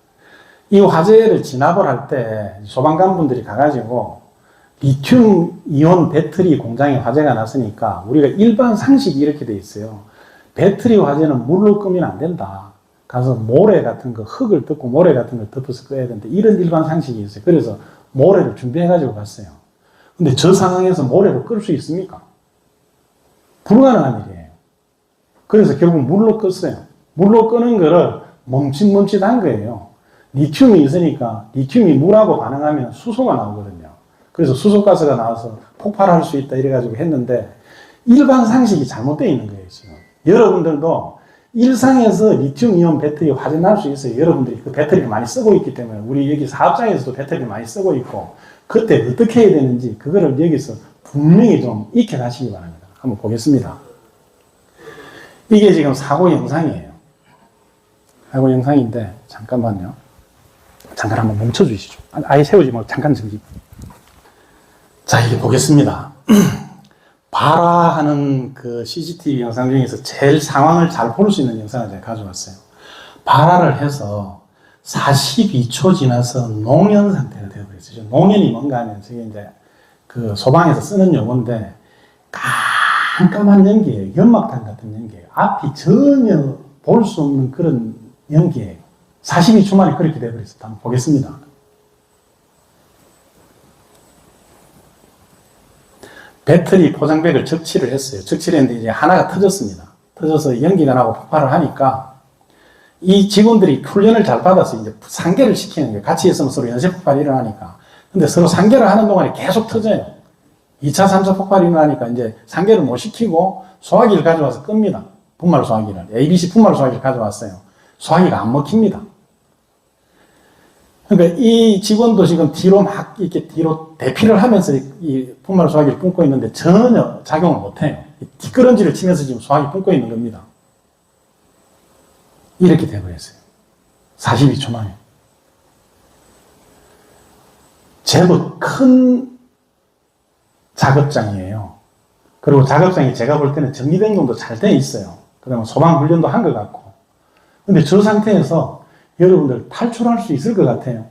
이 화재를 진압을 할 때 소방관분들이 가가지고 리튬 이온 배터리 공장에 화재가 났으니까 우리가 일반 상식이 이렇게 돼 있어요. 배터리 화재는 물로 끄면 안 된다. 가서 모래 같은 거, 흙을 덮고 모래 같은 걸 덮어서 꺼야 되는데 이런 일반 상식이 있어요. 그래서 모래를 준비해가지고 갔어요. 근데 저 상황에서 모래로 끌 수 있습니까? 불가능한 일이에요. 그래서 결국 물로 껐어요. 물로 끄는 거를 멈칫멈칫한 거예요. 리튬이 있으니까 리튬이 물하고 반응하면 수소가 나오거든요. 그래서 수소가스가 나와서 폭발할 수 있다 이래가지고 했는데 일반 상식이 잘못되어 있는 거예요, 지금. 여러분들도 일상에서 리튬 이온 배터리 화재 날 수 있어요. 여러분들이 그 배터리를 많이 쓰고 있기 때문에 우리 여기 사업장에서도 배터리를 많이 쓰고 있고 그때 어떻게 해야 되는지 그거를 여기서 분명히 좀 익혀가시기 바랍니다. 한번 보겠습니다. 이게 지금 사고 영상이에요. 사고 영상인데 잠깐만요. 잠깐 한번 멈춰 주시죠. 아예 세우지 말고 잠깐 정지. 자, 이게 보겠습니다. 발화하는 그 CCTV 영상 중에서 제일 상황을 잘 볼 수 있는 영상을 제가 가져왔어요. 발화를 해서 42초 지나서 농연 상태가 되어버렸어요. 농연이 뭔가 하면 저게 이제 그 소방에서 쓰는 용어인데 깜깜한 연기예요. 연막탄 같은 연기예요. 앞이 전혀 볼 수 없는 그런 연기예요. 42초 만에 그렇게 되어버렸어요. 한번 보겠습니다. 배터리 포장백을 적치를 했어요. 적치를 했는데 이제 하나가 터졌습니다. 터져서 연기가 나고 폭발을 하니까 이 직원들이 훈련을 잘 받아서 이제 상계를 시키는 거예요. 같이 있으면 서로 연쇄 폭발이 일어나니까. 근데 서로 상계를 하는 동안에 계속 터져요. 2차, 3차 폭발이 일어나니까 이제 상계를 못 시키고 소화기를 가져와서 끕니다. 분말 소화기를. ABC 분말 소화기를 가져왔어요. 소화기가 안 먹힙니다. 그러니까 이 직원도 지금 뒤로 막 이렇게 뒤로 대피를 하면서 이 분말 소화기를 뿜고 있는데 전혀 작용을 못 해요. 뒷걸음질을 치면서 지금 소화기 뿜고 있는 겁니다. 이렇게 되어버렸어요. 42초 만에. 제법 큰 작업장이에요. 그리고 작업장이 제가 볼 때는 정리변경도 잘 돼 있어요. 그 다음에 소방훈련도 한 것 같고. 근데 저 상태에서 여러분들 탈출할 수 있을 것 같아요.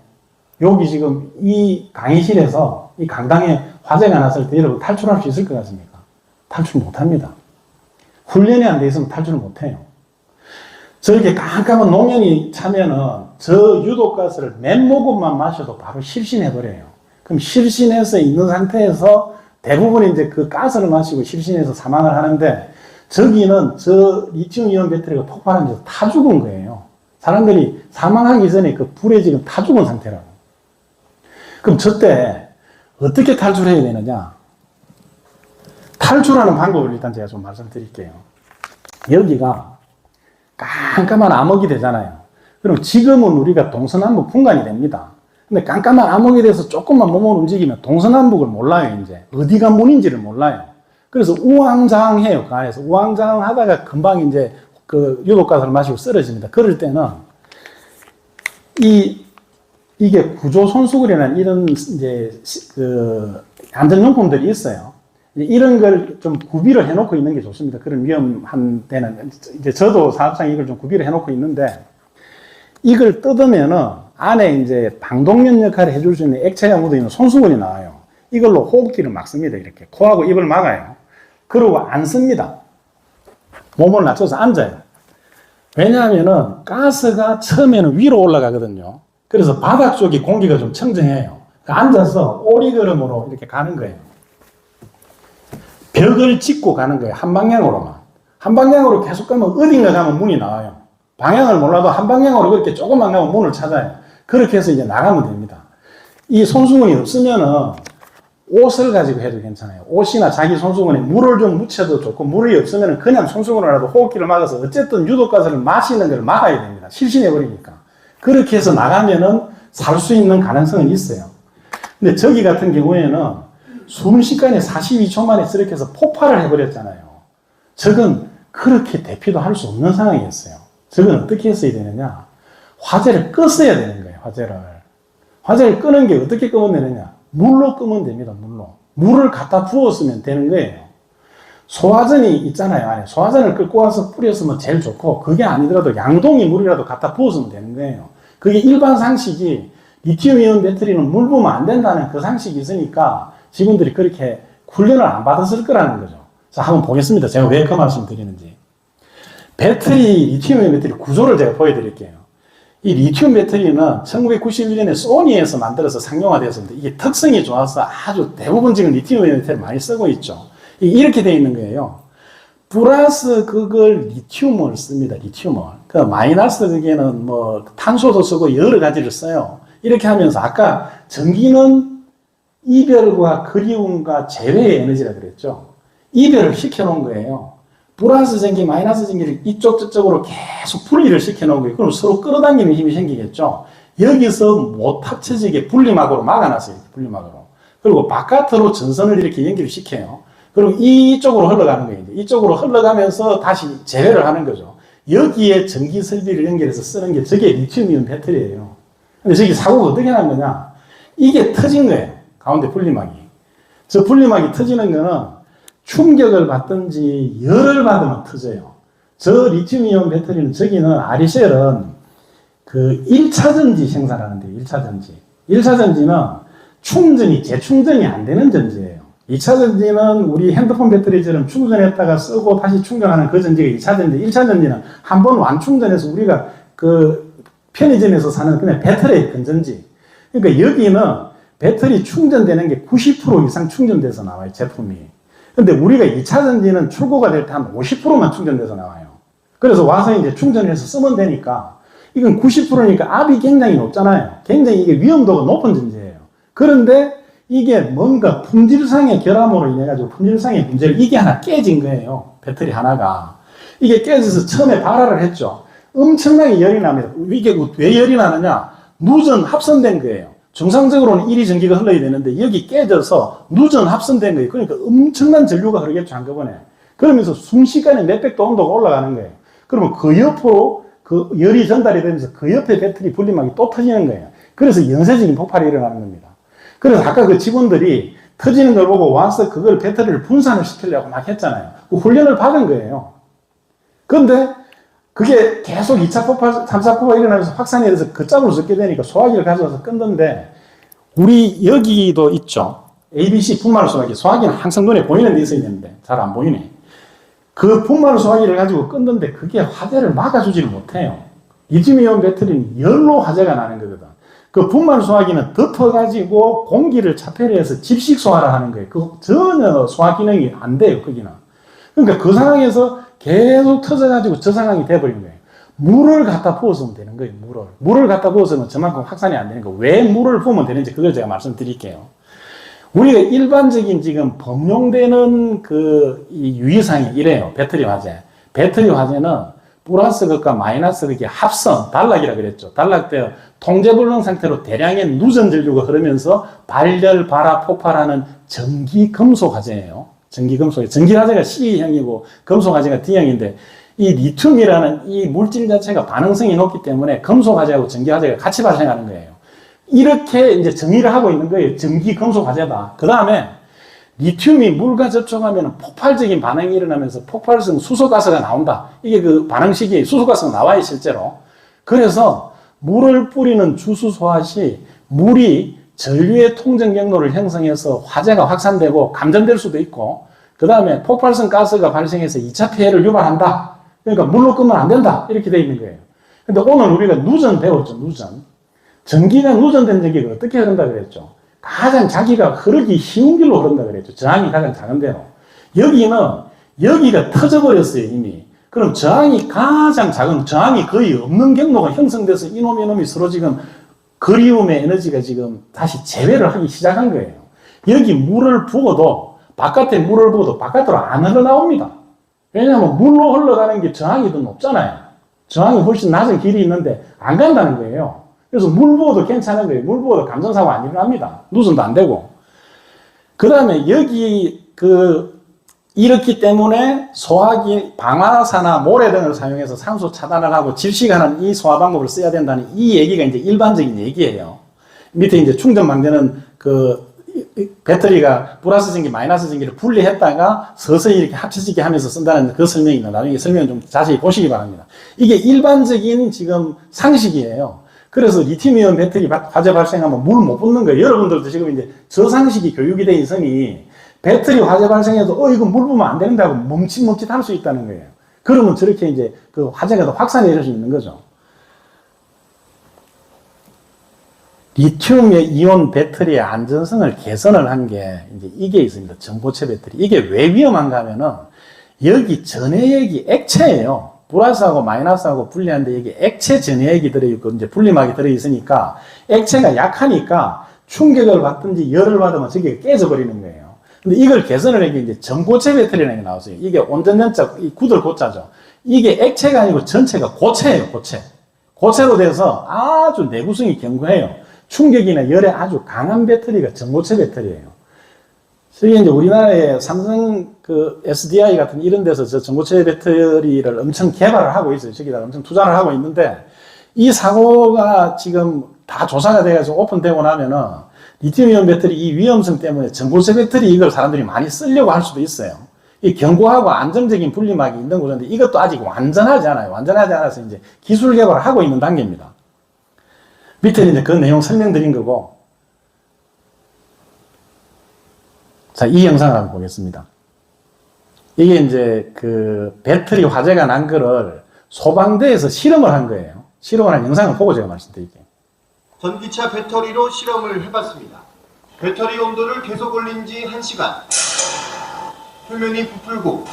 여기 지금 이 강의실에서 이 강당에 화재가 났을 때 여러분 탈출할 수 있을 것 같습니까? 탈출 못 합니다. 훈련이 안 돼 있으면 탈출을 못 해요. 저렇게 깜깜한 노면이 차면은 저 유독가스를 맨 모금만 마셔도 바로 실신해버려요. 그럼 실신해서 있는 상태에서 대부분 이제 그 가스를 마시고 실신해서 사망을 하는데 저기는 저 리튬이온 배터리가 폭발하면서 타 죽은 거예요. 사람들이 사망하기 전에 그 불에 지금 타 죽은 상태라고. 그럼 저때 어떻게 탈출해야 되느냐? 탈출하는 방법을 일단 제가 좀 말씀드릴게요. 여기가 깜깜한 암흑이 되잖아요. 그럼 지금은 우리가 동서남북 분간이 됩니다. 근데 깜깜한 암흑이 돼서 조금만 몸을 움직이면 동서남북을 몰라요, 이제. 어디가 문인지를 몰라요. 그래서 우왕좌왕해요, 그 안에서. 우왕좌왕 하다가 금방 이제 그 유독가스를 마시고 쓰러집니다. 그럴 때는 이게 구조손수건이라는 이런 이제 그 안전용품들이 있어요. 이런 걸 좀 구비를 해놓고 있는 게 좋습니다. 그런 위험한 데는. 이제 저도 사업장에 이걸 좀 구비를 해놓고 있는데, 이걸 뜯으면은 안에 이제 방독면 역할을 해줄 수 있는 액체가 묻어있는 손수건이 나와요. 이걸로 호흡기를 막습니다. 이렇게. 코하고 입을 막아요. 그러고 앉습니다. 몸을 낮춰서 앉아요. 왜냐하면은 가스가 처음에는 위로 올라가거든요. 그래서 바닥 쪽이 공기가 좀 청정해요. 앉아서 오리걸음으로 이렇게 가는 거예요. 벽을 짚고 가는 거예요. 한 방향으로만. 한 방향으로 계속 가면 어딘가 가면 문이 나와요. 방향을 몰라도 한 방향으로 그렇게 조금만 가면 문을 찾아요. 그렇게 해서 이제 나가면 됩니다. 이 손수건이 없으면은 옷을 가지고 해도 괜찮아요. 옷이나 자기 손수건에 물을 좀 묻혀도 좋고, 물이 없으면은 그냥 손수건으로라도 호흡기를 막아서 어쨌든 유독가스를 마시는 걸 막아야 됩니다. 실신해버리니까. 그렇게 해서 나가면은 살 수 있는 가능성은 있어요. 근데 저기 같은 경우에는 순식간에 42초 만에 저렇게 해서 폭발을 해버렸잖아요. 저건 그렇게 대피도 할 수 없는 상황이었어요. 저건 어떻게 했어야 되느냐? 화재를 껐어야 되는 거예요, 화재를. 화재를 끄는 게 어떻게 끄면 되느냐? 물로 끄면 됩니다, 물로. 물을 갖다 부었으면 되는 거예요. 소화전이 있잖아요, 안에. 소화전을 끌고 와서 뿌렸으면 제일 좋고, 그게 아니더라도 양동이 물이라도 갖다 부었으면 되는 거예요. 그게 일반 상식이, 리튬이온 배터리는 물 부으면 안 된다는 그 상식이 있으니까 직원들이 그렇게 훈련을 안 받았을 거라는 거죠. 자, 한번 보겠습니다. 제가 왜 그 말씀 드리는지. 배터리, 리튬이온 배터리 구조를 제가 보여드릴게요. 이 리튬 배터리는 1991년에 소니에서 만들어서 상용화되었습니다. 이게 특성이 좋아서 아주 대부분 지금 리튬이온 배터리 많이 쓰고 있죠. 이렇게 되어 있는 거예요. 플러스 그걸 리튬을 씁니다. 리튬을. 그 마이너스 그게는 뭐 탄소도 쓰고 여러 가지를 써요. 이렇게 하면서 아까 전기는 이별과 그리움과 재회의 에너지라 그랬죠. 이별을 시켜놓은 거예요. 플러스 전기, 마이너스 전기를 이쪽 저쪽으로 계속 분리를 시켜놓은 거예요. 그럼 서로 끌어당기는 힘이 생기겠죠. 여기서 못 합쳐지게 분리막으로 막아놨어요. 분리막으로. 그리고 바깥으로 전선을 이렇게 연결을 시켜요. 그리고 이쪽으로 흘러가는 거예요. 이쪽으로 흘러가면서 다시 재회를 하는 거죠. 여기에 전기 설비를 연결해서 쓰는 게 저게 리튬이온 배터리예요. 근데 저기 사고가 어떻게 난 거냐? 이게 터진 거예요. 가운데 분리막이. 저 분리막이 터지는 거는 충격을 받든지 열을 받으면 터져요. 저 리튬이온 배터리는 저기는 아리셀은 그 1차 전지 생산하는데요. 1차 전지. 1차 전지는 충전이 재충전이 안 되는 전지예요. 2차 전지는 우리 핸드폰 배터리처럼 충전했다가 쓰고 다시 충전하는 그 전지가 2차 전지. 1차 전지는 한번 완충전해서 우리가 그 편의점에서 사는 그냥 배터리 건전지. 그러니까 여기는 배터리 충전되는 게 90% 이상 충전돼서 나와요, 제품이. 근데 우리가 2차 전지는 출고가 될 때 한 50%만 충전돼서 나와요. 그래서 와서 이제 충전해서 쓰면 되니까 이건 90%니까 압이 굉장히 높잖아요. 굉장히 이게 위험도가 높은 전지예요. 그런데 이게 뭔가 품질상의 결함으로 인해 가지고 품질상의 문제를 이게 하나 깨진 거예요. 배터리 하나가. 이게 깨져서 처음에 발화를 했죠. 엄청나게 열이 납니다. 이게 왜 열이 나느냐? 누전 합선된 거예요. 정상적으로는 1위 전기가 흘러야 되는데 여기 깨져서 누전 합선된 거예요. 그러니까 엄청난 전류가 흐르겠죠, 한꺼번에. 그러면서 순식간에 몇백도 온도가 올라가는 거예요. 그러면 그 옆으로 그 열이 전달이 되면서 그 옆에 배터리 분리막이 또 터지는 거예요. 그래서 연쇄적인 폭발이 일어나는 겁니다. 그래서 아까 그 직원들이 터지는 걸 보고 와서 그걸 배터리를 분산을 시키려고 막 했잖아요. 그 훈련을 받은 거예요. 그런데 그게 계속 2차 폭발, 3차 폭발이 일어나면서 확산이 돼서 그 짝으로 적게 되니까 소화기를 가져와서 껐는데, 우리 여기도 있죠. ABC 분말 소화기. 소화기는 항상 눈에 보이는 데 있어야 되는데 잘 안 보이네. 그 분말 소화기를 가지고 껐는데 그게 화재를 막아주지를 못해요. 리튬이온 배터리는 열로 화재가 나는 거거든. 그 분말 소화기는 덮어가지고 공기를 차폐를 해서 집식 소화를 하는 거예요. 그 전혀 소화 기능이 안 돼요, 거기는. 그러니까 그 상황에서 계속 터져가지고 저 상황이 돼버린 거예요. 물을 갖다 부었으면 되는 거예요, 물을. 물을 갖다 부었으면 저만큼 확산이 안 되는 거예요. 왜 물을 부으면 되는지 그걸 제가 말씀드릴게요. 우리가 일반적인 지금 범용되는 이 유의사항이 이래요. 배터리 화재. 배터리 화재는 플러스 극과 마이너스 극의 합성, 단락이라 그랬죠. 단락되어 통제불능 상태로 대량의 누전 전류가 흐르면서 발열, 발화, 폭발하는 전기 금속 화재예요. 전기 금속. 전기 화재가 C형이고 금속 화재가 D형인데, 이 리튬이라는 이 물질 자체가 반응성이 높기 때문에 금속 화재하고 전기 화재가 같이 발생하는 거예요. 이렇게 이제 정의를 하고 있는 거예요. 전기 금속 화재다. 그 다음에 리튬이 물과 접촉하면 폭발적인 반응이 일어나면서 폭발성 수소가스가 나온다. 이게 그 반응 시기에 수소가스가 나와요, 실제로. 그래서 물을 뿌리는 주수소화 시 물이 전류의 통전 경로를 형성해서 화재가 확산되고 감전될 수도 있고, 그 다음에 폭발성 가스가 발생해서 2차 폐해를 유발한다. 그러니까 물로 끄면 안 된다. 이렇게 돼 있는 거예요. 근데 오늘 우리가 누전 배웠죠, 누전. 전기가 누전된 전기가 어떻게 흐른다 그랬죠? 가장 자기가 흐르기 쉬운 길로 흐른다 그랬죠. 저항이 가장 작은 대로. 여기가 터져버렸어요, 이미. 그럼 저항이 가장 작은, 저항이 거의 없는 경로가 형성돼서 이놈이 서로 지금 그리움의 에너지가 지금 다시 재회를 하기 시작한 거예요. 여기 물을 부어도, 바깥에 물을 부어도 바깥으로 안 흘러나옵니다. 왜냐하면 물로 흘러가는 게 저항이 더 높잖아요. 저항이 훨씬 낮은 길이 있는데 안 간다는 거예요. 그래서 물 부어도 괜찮은 거예요. 물 부어도 감전사고 안 일어납니다. 누전도 안 되고. 그 다음에 여기 이렇기 때문에 소화기, 방화사나 모래 등을 사용해서 산소 차단을 하고 질식하는 이 소화 방법을 써야 된다는 이 얘기가 이제 일반적인 얘기예요. 밑에 이제 충전 방대는 배터리가 플러스 전기, 마이너스 전기를 분리했다가 서서히 이렇게 합쳐지게 하면서 쓴다는 그 설명입니다. 나중에 설명 좀 자세히 보시기 바랍니다. 이게 일반적인 지금 상식이에요. 그래서 리튬이온 배터리 화재 발생하면 물 못 붓는 거예요. 여러분들도 지금 이제 저 상식이 교육이 돼 있으니 배터리 화재 발생해도 이거 물 부으면 안 된다고 멈칫멈칫 할 수 있다는 거예요. 그러면 저렇게 이제 그 화재가 더 확산이 될 수 있는 거죠. 리튬의 이온 배터리의 안전성을 개선을 한 게 이제 이게 있습니다. 전고체 배터리. 이게 왜 위험한가 하면은 여기 전해액이 액체예요. 플러스하고 마이너스하고 분리하는데 여기 액체 전해액이 들어있고 이제 분리막이 들어있으니까 액체가 약하니까 충격을 받든지 열을 받으면 저게 깨져버리는 거예요. 근데 이걸 개선을 한 게 이제 전고체 배터리라는 게 나왔어요. 이게 온전연자, 이 구들 고자죠. 이게 액체가 아니고 전체가 고체예요, 고체. 고체로 돼서 아주 내구성이 견고해요. 충격이나 열에 아주 강한 배터리가 전고체 배터리예요. 저희 이제 우리나라에 삼성 SDI 같은 이런 데서 저 전고체 배터리를 엄청 개발을 하고 있어요. 저기다 엄청 투자를 하고 있는데, 이 사고가 지금 다 조사가 돼가지고 오픈되고 나면은 리튬이온 배터리 이 위험성 때문에 전고체 배터리 이걸 사람들이 많이 쓰려고 할 수도 있어요. 이 견고하고 안정적인 분리막이 있는 곳인데 이것도 아직 완전하지 않아요. 완전하지 않아서 이제 기술 개발을 하고 있는 단계입니다. 밑에 이제 그 내용 설명드린 거고. 자, 이 영상을 한번 보겠습니다. 이게 이제 배터리 화재가 난 거를 소방대에서 실험을 한 거예요. 실험을 한 영상을 보고 제가 말씀드릴게요. 전기차 배터리로 실험을 해봤습니다. 배터리 온도를 계속 올린 지 1시간. 표면이 부풀고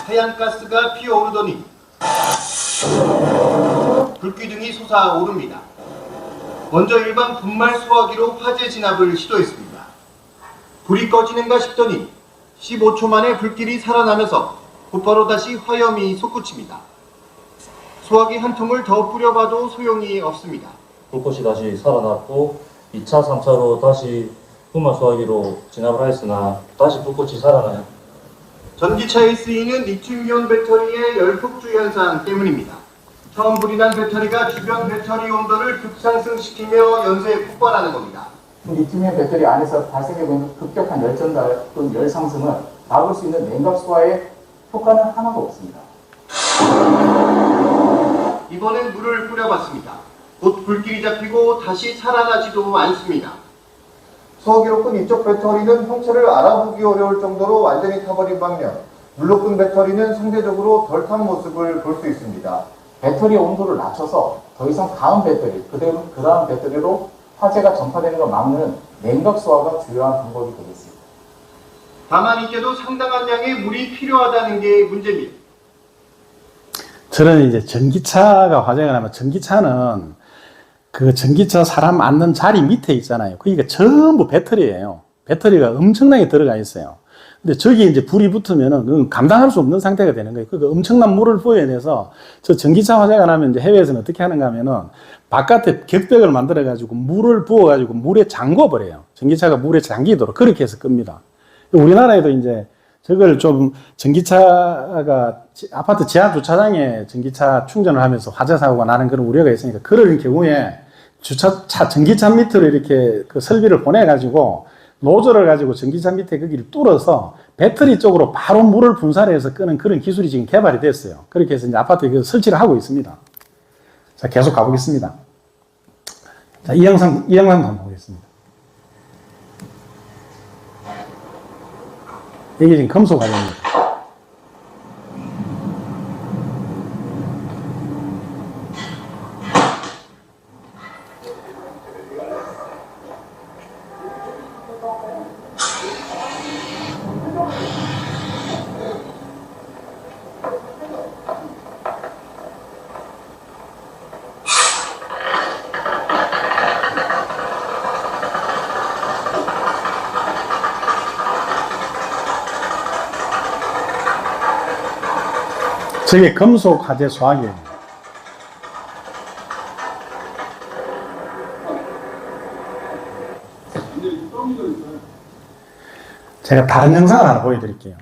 해안가스가 피어오르더니 불기둥이 솟아오릅니다. 먼저 일반 분말 소화기로 화재 진압을 시도했습니다. 불이 꺼지는가 싶더니 15초 만에 불길이 살아나면서 곧바로 다시 화염이 솟구칩니다. 소화기 한 통을 더 뿌려봐도 소용이 없습니다. 불꽃이 다시 살아났고 2차, 3차로 다시 분말 소화기로 진압을 하였으나 다시 불꽃이 살아나요. 전기차에 쓰이는 리튬이온 배터리의 열폭주 현상 때문입니다. 처음 불이 난 배터리가 주변 배터리 온도를 급상승시키며 연쇄 폭발하는 겁니다. 리튬이온 배터리 안에서 발생해보는 급격한 열전달 또는 열 상승은 막을 수 있는 냉각 소화의 효과는 하나도 없습니다. 이번엔 물을 뿌려봤습니다. 곧 불길이 잡히고 다시 살아나지도 않습니다. 소화기로 끈 이쪽 배터리는 형체를 알아보기 어려울 정도로 완전히 타버린 반면 물로 끈 배터리는 상대적으로 덜 탄 모습을 볼 수 있습니다. 배터리 온도를 낮춰서 더 이상 다음 배터리, 그 다음 배터리로 화재가 전파되는 걸 막는 냉각 소화가 주요한 방법이 되겠습니다. 다만 이때도 상당한 양의 물이 필요하다는 게 문제입니다. 저는 이제 전기차가 화재가 나면 전기차는 그 전기차 사람 앉는 자리 밑에 있잖아요. 그러니까 전부 배터리예요. 배터리가 엄청나게 들어가 있어요. 근데 저기 이제 불이 붙으면은 그건 감당할 수 없는 상태가 되는 거예요. 그러니까 엄청난 물을 부어내서 저 전기차 화재가 나면 이제 해외에서는 어떻게 하는가 하면은 바깥에 격벽을 만들어 가지고 물을 부어 가지고 물에 잠궈 버려요. 전기차가 물에 잠기도록 그렇게 해서 끕니다. 우리나라에도 이제 저걸 좀 전기차가 아파트 지하 주차장에 전기차 충전을 하면서 화재 사고가 나는 그런 우려가 있으니까 그런 경우에 전기차 밑으로 이렇게 그 설비를 보내가지고 노즐을 가지고 전기차 밑에 거기를 뚫어서 배터리 쪽으로 바로 물을 분사해서 끄는 그런 기술이 지금 개발이 됐어요. 그렇게 해서 이제 아파트에 설치를 하고 있습니다. 자, 계속 가보겠습니다. 자, 이 영상 한번 보겠습니다. 이게 지금 금속 화재입니다. 저게 금속 화재 소화기예요. 제가 다른 영상을 하나 보여드릴게요.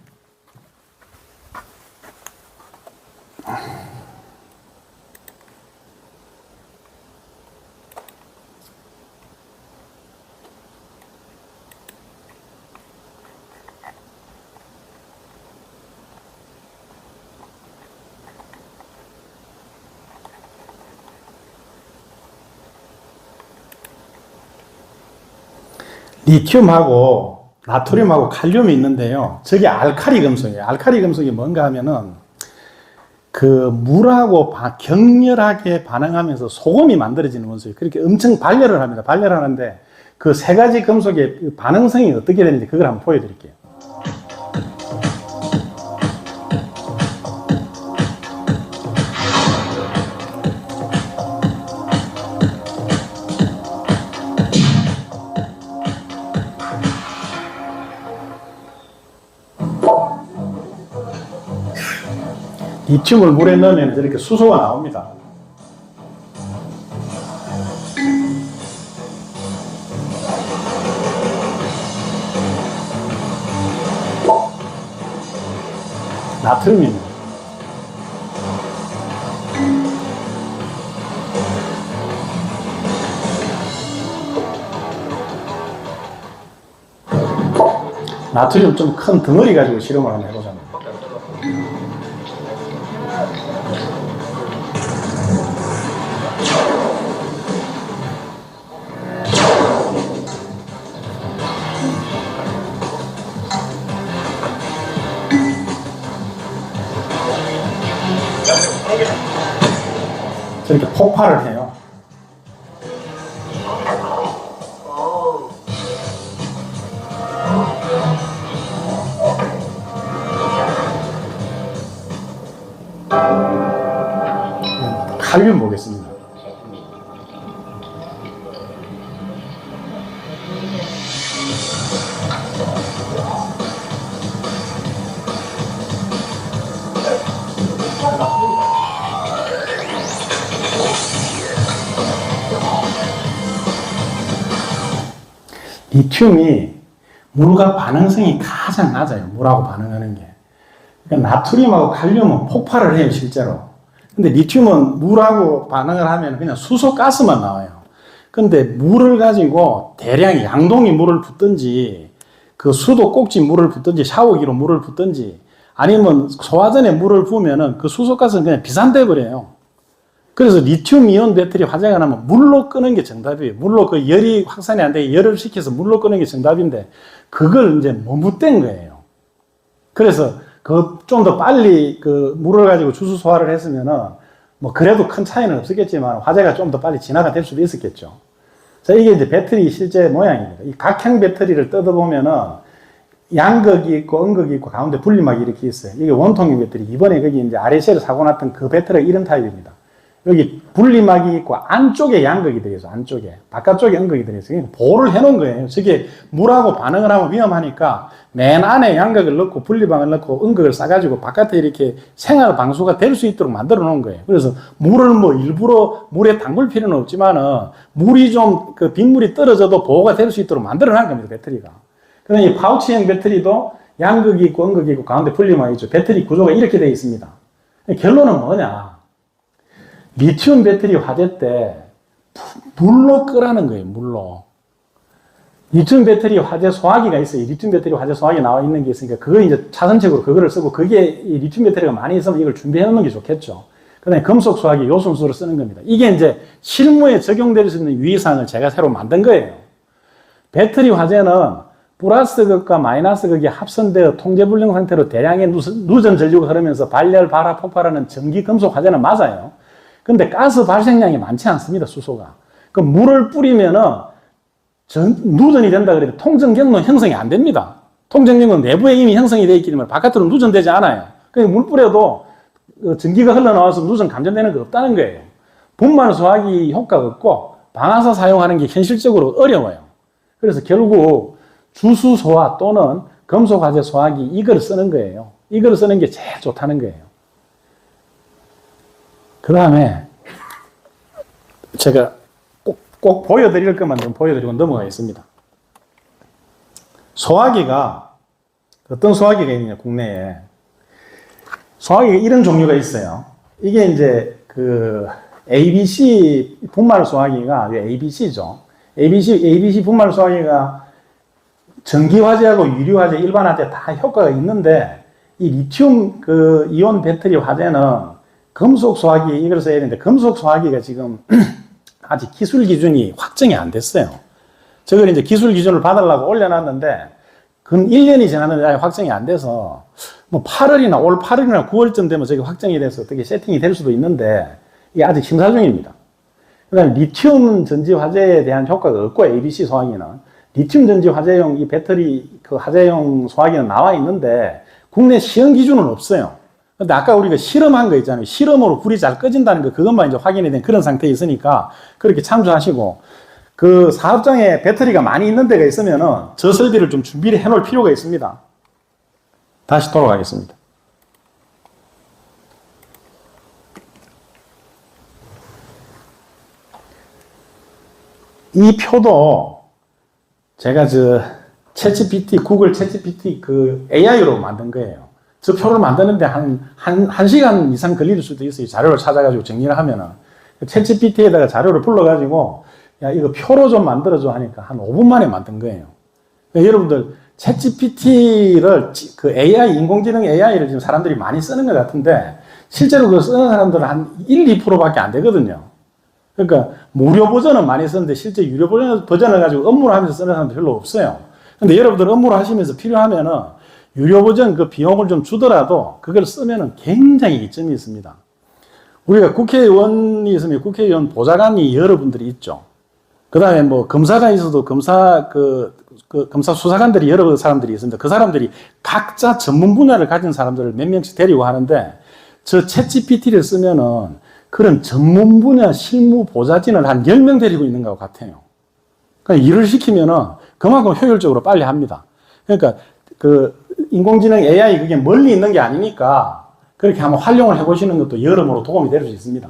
리튬하고 나트륨하고 칼륨이 있는데요. 저게 알칼리 금속이에요. 알칼리 금속이 뭔가 하면은 그 물하고 격렬하게 반응하면서 소금이 만들어지는 원소예요. 그렇게 엄청 발열을 합니다. 발열하는데 그 세 가지 금속의 반응성이 어떻게 되는지 그걸 한번 보여드릴게요. 리튬을 물에 넣으면 이렇게 수소가 나옵니다. 나트륨입니다. 나트륨 좀 큰 덩어리 가지고 실험을 한번 해보자면. 저렇게 폭발을 해요. 칼륨 보겠습니다. 리튬이 물과 반응성이 가장 낮아요. 물하고 반응하는 게. 그러니까 나트륨하고 칼륨은 폭발을 해요, 실제로. 근데 리튬은 물하고 반응을 하면 그냥 수소 가스만 나와요. 근데 물을 가지고 대량 양동이 물을 붓든지 그 수도 꼭지 물을 붓든지 샤워기로 물을 붓든지 아니면 소화전에 물을 부으면은 그 수소가스는 그냥 비산돼 버려요. 그래서 리튬 이온 배터리 화재가 나면 물로 끄는 게 정답이에요. 물로 그 열이 확산이 안 되게 열을 식혀서 물로 끄는 게 정답인데 그걸 이제 못된 거예요. 그래서 그 좀 더 빨리 그 물을 가지고 주수 소화를 했으면은 뭐 그래도 큰 차이는 없었겠지만 화재가 좀 더 빨리 진화가 될 수도 있었겠죠. 자, 이게 이제 배터리 실제 모양입니다. 이 각형 배터리를 뜯어보면은 양극이 있고 음극이 있고 가운데 분리막이 이렇게 있어요. 이게 원통형 배터리. 이번에 거기 이제 RSL을 사고 났던 그 배터리가 이런 타입입니다. 여기 분리막이 있고 안쪽에 양극이 들어있어요. 안쪽에. 바깥쪽에 음극이 들어있어요. 보호를 해놓은 거예요. 저게 물하고 반응을 하면 위험하니까 맨 안에 양극을 넣고 분리막을 넣고 음극을 싸가지고 바깥에 이렇게 생활 방수가 될 수 있도록 만들어 놓은 거예요. 그래서 물을 뭐 일부러 물에 담글 필요는 없지만은 물이 좀 그 빗물이 떨어져도 보호가 될 수 있도록 만들어 놓은 겁니다. 배터리가. 그러니 이 파우치형 배터리도 양극이 있고 음극이 있고 가운데 분리막이 있죠. 배터리 구조가 이렇게 되어 있습니다. 결론은 뭐냐? 리튬 배터리 화재 때 물로 끄라는 거예요. 물로. 리튬 배터리 화재 소화기가 있어요. 리튬 배터리 화재 소화기 나와 있는 게 있으니까 그거 이제 차선책으로 그거를 쓰고 그게 이 리튬 배터리가 많이 있으면 이걸 준비해 놓는 게 좋겠죠. 그다음에 금속 소화기 요순수로 쓰는 겁니다. 이게 이제 실무에 적용될 수 있는 유의사항을 제가 새로 만든 거예요. 배터리 화재는 플러스 극과 마이너스 극이 합선되어 통제불능 상태로 대량의 누전 전류가 흐르면서 발열, 발화, 폭발하는 전기 금속 화재는 맞아요. 근데 가스 발생량이 많지 않습니다, 수소가. 그 물을 뿌리면은 누전이 된다 그래도 통전 경로는 형성이 안 됩니다. 통전 경로는 내부에 이미 형성이 되어 있기 때문에 바깥으로 누전되지 않아요. 그러니까 물 뿌려도 전기가 흘러나와서 누전 감전되는 거 없다는 거예요. 분말 소화기 효과가 없고 방아쇠 사용하는 게 현실적으로 어려워요. 그래서 결국 주수 소화 또는 금속 화재 소화기 이걸 쓰는 거예요. 이걸 쓰는 게 제일 좋다는 거예요. 그 다음에 제가 꼭 보여드릴 것만 좀 보여드리고 넘어가겠습니다. 소화기가 어떤 소화기가 있느냐 국내에 소화기가 이런 종류가 있어요. 이게 이제 그 ABC 분말 소화기가 ABC죠. ABC 분말 소화기가 전기 화재하고 유리 화재 일반 화재 다 효과가 있는데 이 리튬 그 이온 배터리 화재는 금속 소화기 이걸 써야 되는데 금속 소화기가 지금 아직 기술 기준이 확정이 안 됐어요. 저걸 이제 기술 기준을 받으려고 올려놨는데 근 1년이 지났는데 아직 확정이 안 돼서 뭐 8월이나 올 8월이나 9월쯤 되면 저게 확정이 돼서 어떻게 세팅이 될 수도 있는데 이게 아직 심사 중입니다. 그다음에 리튬 전지 화재에 대한 효과가 없고 ABC 소화기는 리튬 전지 화재용 이 배터리 그 화재용 소화기는 나와 있는데 국내 시험 기준은 없어요. 근데 아까 우리가 실험한 거 있잖아요. 실험으로 불이 잘 꺼진다는 거 그것만 이제 확인이 된 그런 상태에 있으니까 그렇게 참조하시고 그 사업장에 배터리가 많이 있는 데가 있으면은 저 설비를 좀 준비를 해 놓을 필요가 있습니다. 다시 돌아가겠습니다. 이 표도 제가 구글 챗GPT 그 AI로 만든 거예요. 저 표를 만드는데 한 시간 이상 걸릴 수도 있어요. 자료를 찾아가지고 정리를 하면은. 챗GPT에다가 자료를 불러가지고, 야, 이거 표로 좀 만들어줘 하니까 한 5분 만에 만든 거예요. 그러니까 여러분들, 챗GPT를, 그 AI, 인공지능 AI를 지금 사람들이 많이 쓰는 것 같은데, 실제로 그거 쓰는 사람들은 한 1, 2%밖에 안 되거든요. 그러니까, 무료 버전은 많이 쓰는데, 실제 유료 버전을 가지고 업무를 하면서 쓰는 사람도 별로 없어요. 근데 여러분들 업무를 하시면서 필요하면은, 유료 버전 그 비용을 좀 주더라도 그걸 쓰면은 굉장히 이점이 있습니다. 우리가 국회의원이 있으면 국회의원 보좌관이 여러분들이 있죠. 그 다음에 뭐 검사가 있어도 검사 수사관들이 여러 사람들이 있습니다. 그 사람들이 각자 전문 분야를 가진 사람들을 몇 명씩 데리고 하는데 저 챗GPT를 쓰면은 그런 전문 분야 실무 보좌진을 한 10명 데리고 있는 것 같아요. 그러니까 일을 시키면은 그만큼 효율적으로 빨리 합니다. 그러니까 그 인공지능 AI 그게 멀리 있는 게 아니니까 그렇게 한번 활용을 해보시는 것도 여러모로 도움이 될 수 있습니다.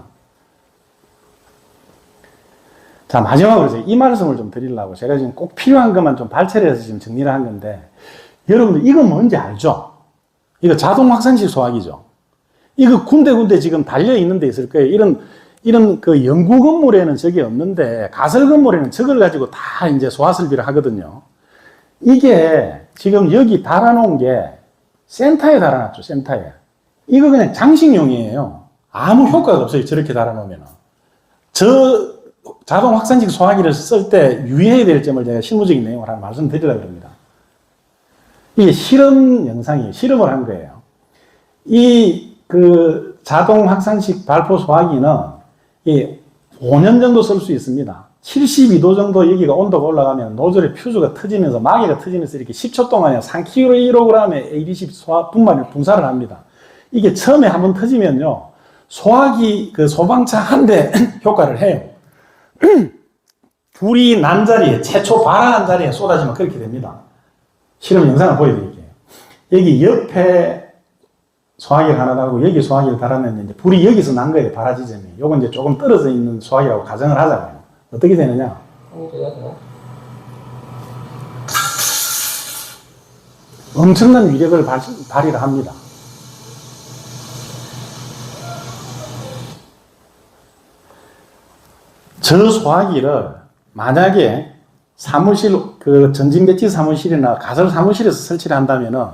자, 마지막으로 이제 이 말씀을 좀 드리려고 제가 지금 꼭 필요한 것만 좀 발췌를 해서 지금 정리를 한 건데, 여러분들 이거 뭔지 알죠? 이거 자동 확산식 소화기죠. 이거 군데군데 지금 달려 있는 데 있을 거예요. 이런 그 연구 건물에는 저게 없는데, 가설 건물에는 저걸 가지고 다 이제 소화 설비를 하거든요. 이게 지금 여기 달아놓은 게 센터에 달아놨죠, 센터에. 이거 그냥 장식용이에요. 아무 효과가 없어요, 저렇게 달아놓으면. 저 자동 확산식 소화기를 쓸 때 유의해야 될 점을 제가 실무적인 내용을 하나 말씀드리려고 합니다. 이게 실험 영상이에요. 실험을 한 거예요. 그 자동 확산식 발포 소화기는 5년 정도 쓸 수 있습니다. 72도 정도 여기가 온도가 올라가면 노즐의 퓨즈가 터지면서 마개가 터지면서 이렇게 10초 동안에 3kg의 AD10 분사를 합니다. 이게 처음에 한번 터지면요, 소화기 그 소방차 한 대 효과를 해요. 불이 난 자리에, 최초 발화한 자리에 쏟아지면 그렇게 됩니다. 실험 영상을 보여드릴게요. 여기 옆에 소화기를 하나 달고 여기 소화기를 달았는데 이제 불이 여기서 난 거예요, 발화 지점이. 요건 이제 조금 떨어져 있는 소화기라고 가정을 하자고요. 어떻게 되느냐? 엄청난 위력을 발휘를 합니다. 저 소화기를 만약에 사무실, 그 전진 배치 사무실이나 가설 사무실에서 설치를 한다면은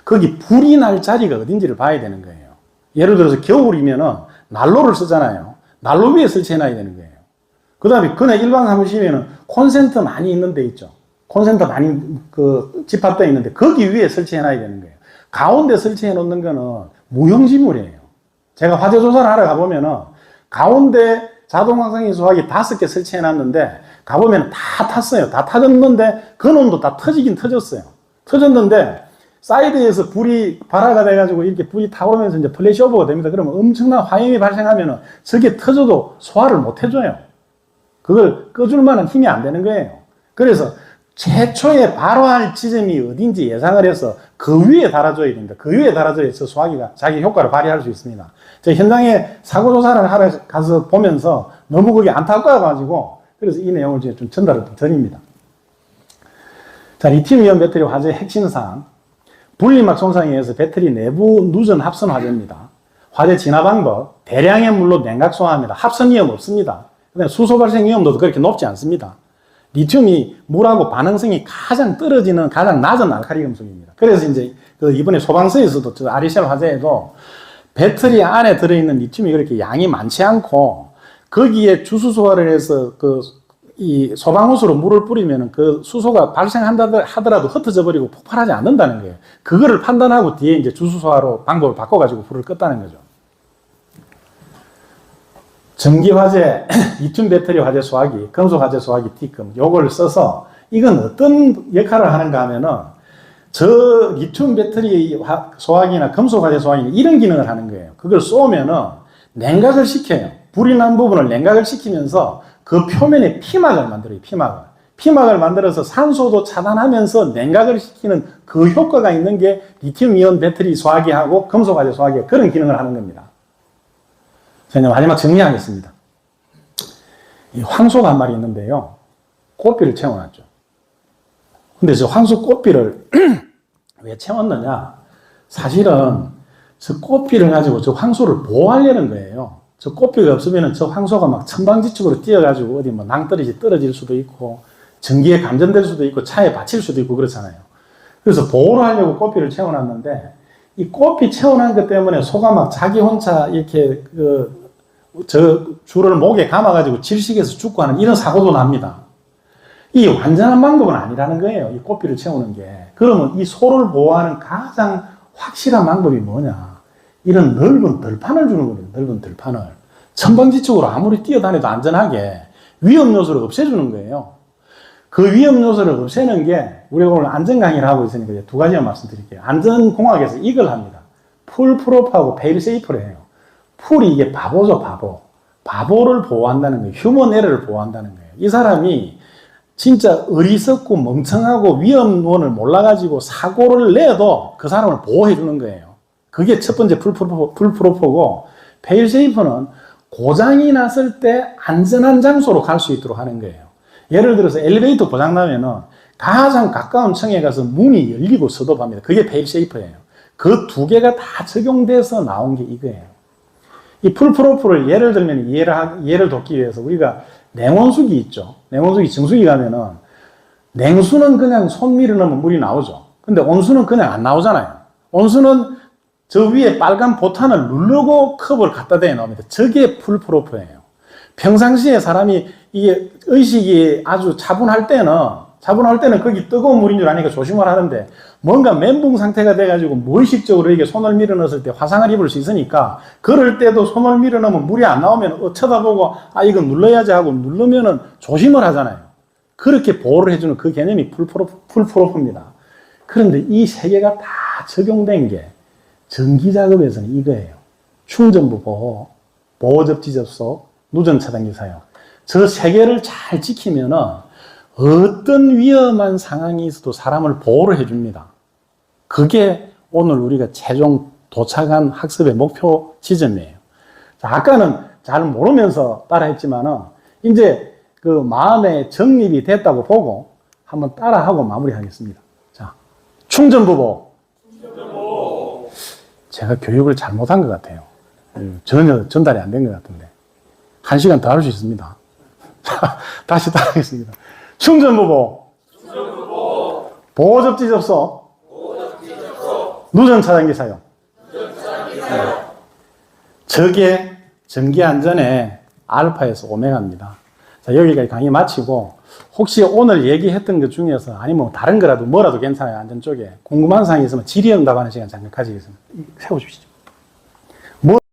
거기 불이 날 자리가 어딘지를 봐야 되는 거예요. 예를 들어서 겨울이면은 난로를 쓰잖아요. 난로 위에 설치해놔야 되는 거예요. 그 다음에 그냥 일반 사무실에는 콘센트 많이 있는 데 있죠. 콘센트 많이 집합되어 있는데 거기 위에 설치해놔야 되는 거예요. 가운데 설치해 놓는 거는 무용지물이에요. 제가 화재 조사를 하러 가보면은 가운데 자동 확산기 소화기 5개 설치해 놨는데 가보면 다 탔어요. 다 타졌는데 근원도 다 터지긴 터졌어요. 터졌는데 사이드에서 불이 발화가 돼가지고 이렇게 불이 타오르면서 이제 플래시 오버가 됩니다. 그러면 엄청난 화염이 발생하면은 저게 터져도 소화를 못 해줘요. 그걸 꺼줄 만한 힘이 안 되는 거예요. 그래서 최초에 발화할 지점이 어딘지 예상을 해서 그 위에 달아줘야 됩니다. 그 위에 달아줘야 저 소화기가 자기 효과를 발휘할 수 있습니다. 제가 현장에 사고조사를 하러 가서 보면서 너무 그게 안타까워가지고 그래서 이 내용을 제가 좀 전달을 드립니다. 자, 리튬이온 배터리 화재 핵심사항. 분리막 손상에 의해서 배터리 내부 누전 합선 화재입니다. 화재 진화 방법. 대량의 물로 냉각 소화합니다. 합선 위험 없습니다. 그다음에 수소 발생 위험도도 그렇게 높지 않습니다. 리튬이 물하고 반응성이 가장 떨어지는 가장 낮은 알칼리 금속입니다. 그래서 이제 이번에 소방서에서도 저 아리셀 화재에도 배터리 안에 들어있는 리튬이 그렇게 양이 많지 않고 거기에 주수 소화를 해서 이 소방호스로 물을 뿌리면 그 수소가 발생한다 하더라도 흩어져 버리고 폭발하지 않는다는 거예요. 그거를 판단하고 뒤에 이제 주수 소화로 방법을 바꿔가지고 불을 껐다는 거죠. 전기 화재, 리튬 배터리 화재 소화기, 금속 화재 소화기 T금, 요걸 써서 이건 어떤 역할을 하는가 하면은 저 리튬 배터리 소화기나 금속 화재 소화기는 이런 기능을 하는 거예요. 그걸 쏘면은 냉각을 시켜요. 불이 난 부분을 냉각을 시키면서 그 표면에 피막을 만들어요, 피막을. 피막을 만들어서 산소도 차단하면서 냉각을 시키는 그 효과가 있는 게 리튬이온 배터리 소화기하고 금속 화재 소화기가 그런 기능을 하는 겁니다. 자, 이제 마지막 정리하겠습니다. 이 황소가 한 마리 있는데요. 꽃비를 채워놨죠. 근데 저 황소 꽃비를 왜 채웠느냐? 사실은 저 꽃비를 가지고 저 황소를 보호하려는 거예요. 저 꽃비가 없으면 저 황소가 막 천방지축으로 뛰어가지고 어디 뭐 낭떠러지 떨어질 수도 있고 전기에 감전될 수도 있고 차에 받칠 수도 있고 그렇잖아요. 그래서 보호를 하려고 꽃비를 채워놨는데 이 꽃비 채워놓은 것 때문에 소가 막 자기 혼자 이렇게 저 줄을 목에 감아가지고 질식해서 죽고 하는 이런 사고도 납니다. 이 완전한 방법은 아니라는 거예요. 이 꽃비를 채우는 게. 그러면 이 소를 보호하는 가장 확실한 방법이 뭐냐. 이런 넓은 들판을 주는 거예요. 넓은 들판을. 천방지축으로 아무리 뛰어다녀도 안전하게 위험 요소를 없애주는 거예요. 그 위험 요소를 없애는 게 우리가 오늘 안전 강의를 하고 있으니까 이제 두 가지만 말씀드릴게요. 안전공학에서 이걸 합니다. 풀 프로프하고 페일 세이프를 해요. 풀이 이게 바보죠, 바보. 바보를 보호한다는 거예요. 휴먼 에러를 보호한다는 거예요. 이 사람이 진짜 어리석고 멍청하고 위험론을 몰라가지고 사고를 내도 그 사람을 보호해 주는 거예요. 그게 첫 번째 풀 프로포고, 페일 세이프는 고장이 났을 때 안전한 장소로 갈 수 있도록 하는 거예요. 예를 들어서 엘리베이터 고장 나면은 가장 가까운 층에 가서 문이 열리고 스톱합니다. 그게 페일세이프예요. 그 두 개가 다 적용돼서 나온 게 이거예요. 이 풀프로프를 예를 들면 이해를 돕기 위해서 우리가 냉온수기 있죠. 냉온수기 정수기 가면은 냉수는 그냥 손 밀어 넣으면 물이 나오죠. 근데 온수는 그냥 안 나오잖아요. 온수는 저 위에 빨간 보탄을 누르고 컵을 갖다 대 나옵니다. 저게 풀프로프예요. 평상시에 사람이 이게 의식이 아주 차분할 때는 거기 뜨거운 물인 줄 아니까 조심을 하는데 뭔가 멘붕 상태가 돼가지고 무의식적으로 이게 손을 밀어 넣었을 때 화상을 입을 수 있으니까 그럴 때도 손을 밀어 넣으면 물이 안 나오면 쳐다보고 아 이거 눌러야지 하고 누르면은 조심을 하잖아요. 그렇게 보호를 해주는 그 개념이 풀프로프입니다. 그런데 이 세 개가 다 적용된 게 전기 작업에서는 이거예요. 충전부 보호, 보호접지 접속, 누전 차단기 사용. 저 세 개를 잘 지키면은 어떤 위험한 상황이 있어도 사람을 보호를 해줍니다. 그게 오늘 우리가 최종 도착한 학습의 목표 지점이에요. 자, 아까는 잘 모르면서 따라했지만은 이제 그 마음의 정립이 됐다고 보고 한번 따라하고 마무리하겠습니다. 자, 충전부. 제가 교육을 잘못한 것 같아요. 전혀 전달이 안 된 것 같은데. 1시간 더 할 수 있습니다. 자, 다시 따라하겠습니다. 충전부. 보호접지 접속. 누전 차단기 사용. 저게 전기 안전의 알파에서 오메가입니다. 자, 여기까지 강의 마치고 혹시 오늘 얘기했던 것 중에서 아니면 다른 거라도 뭐라도 괜찮아요. 안전 쪽에 궁금한 사항이 있으면 질의응답하는 시간 잠깐 가지겠습니다. 세워주시죠.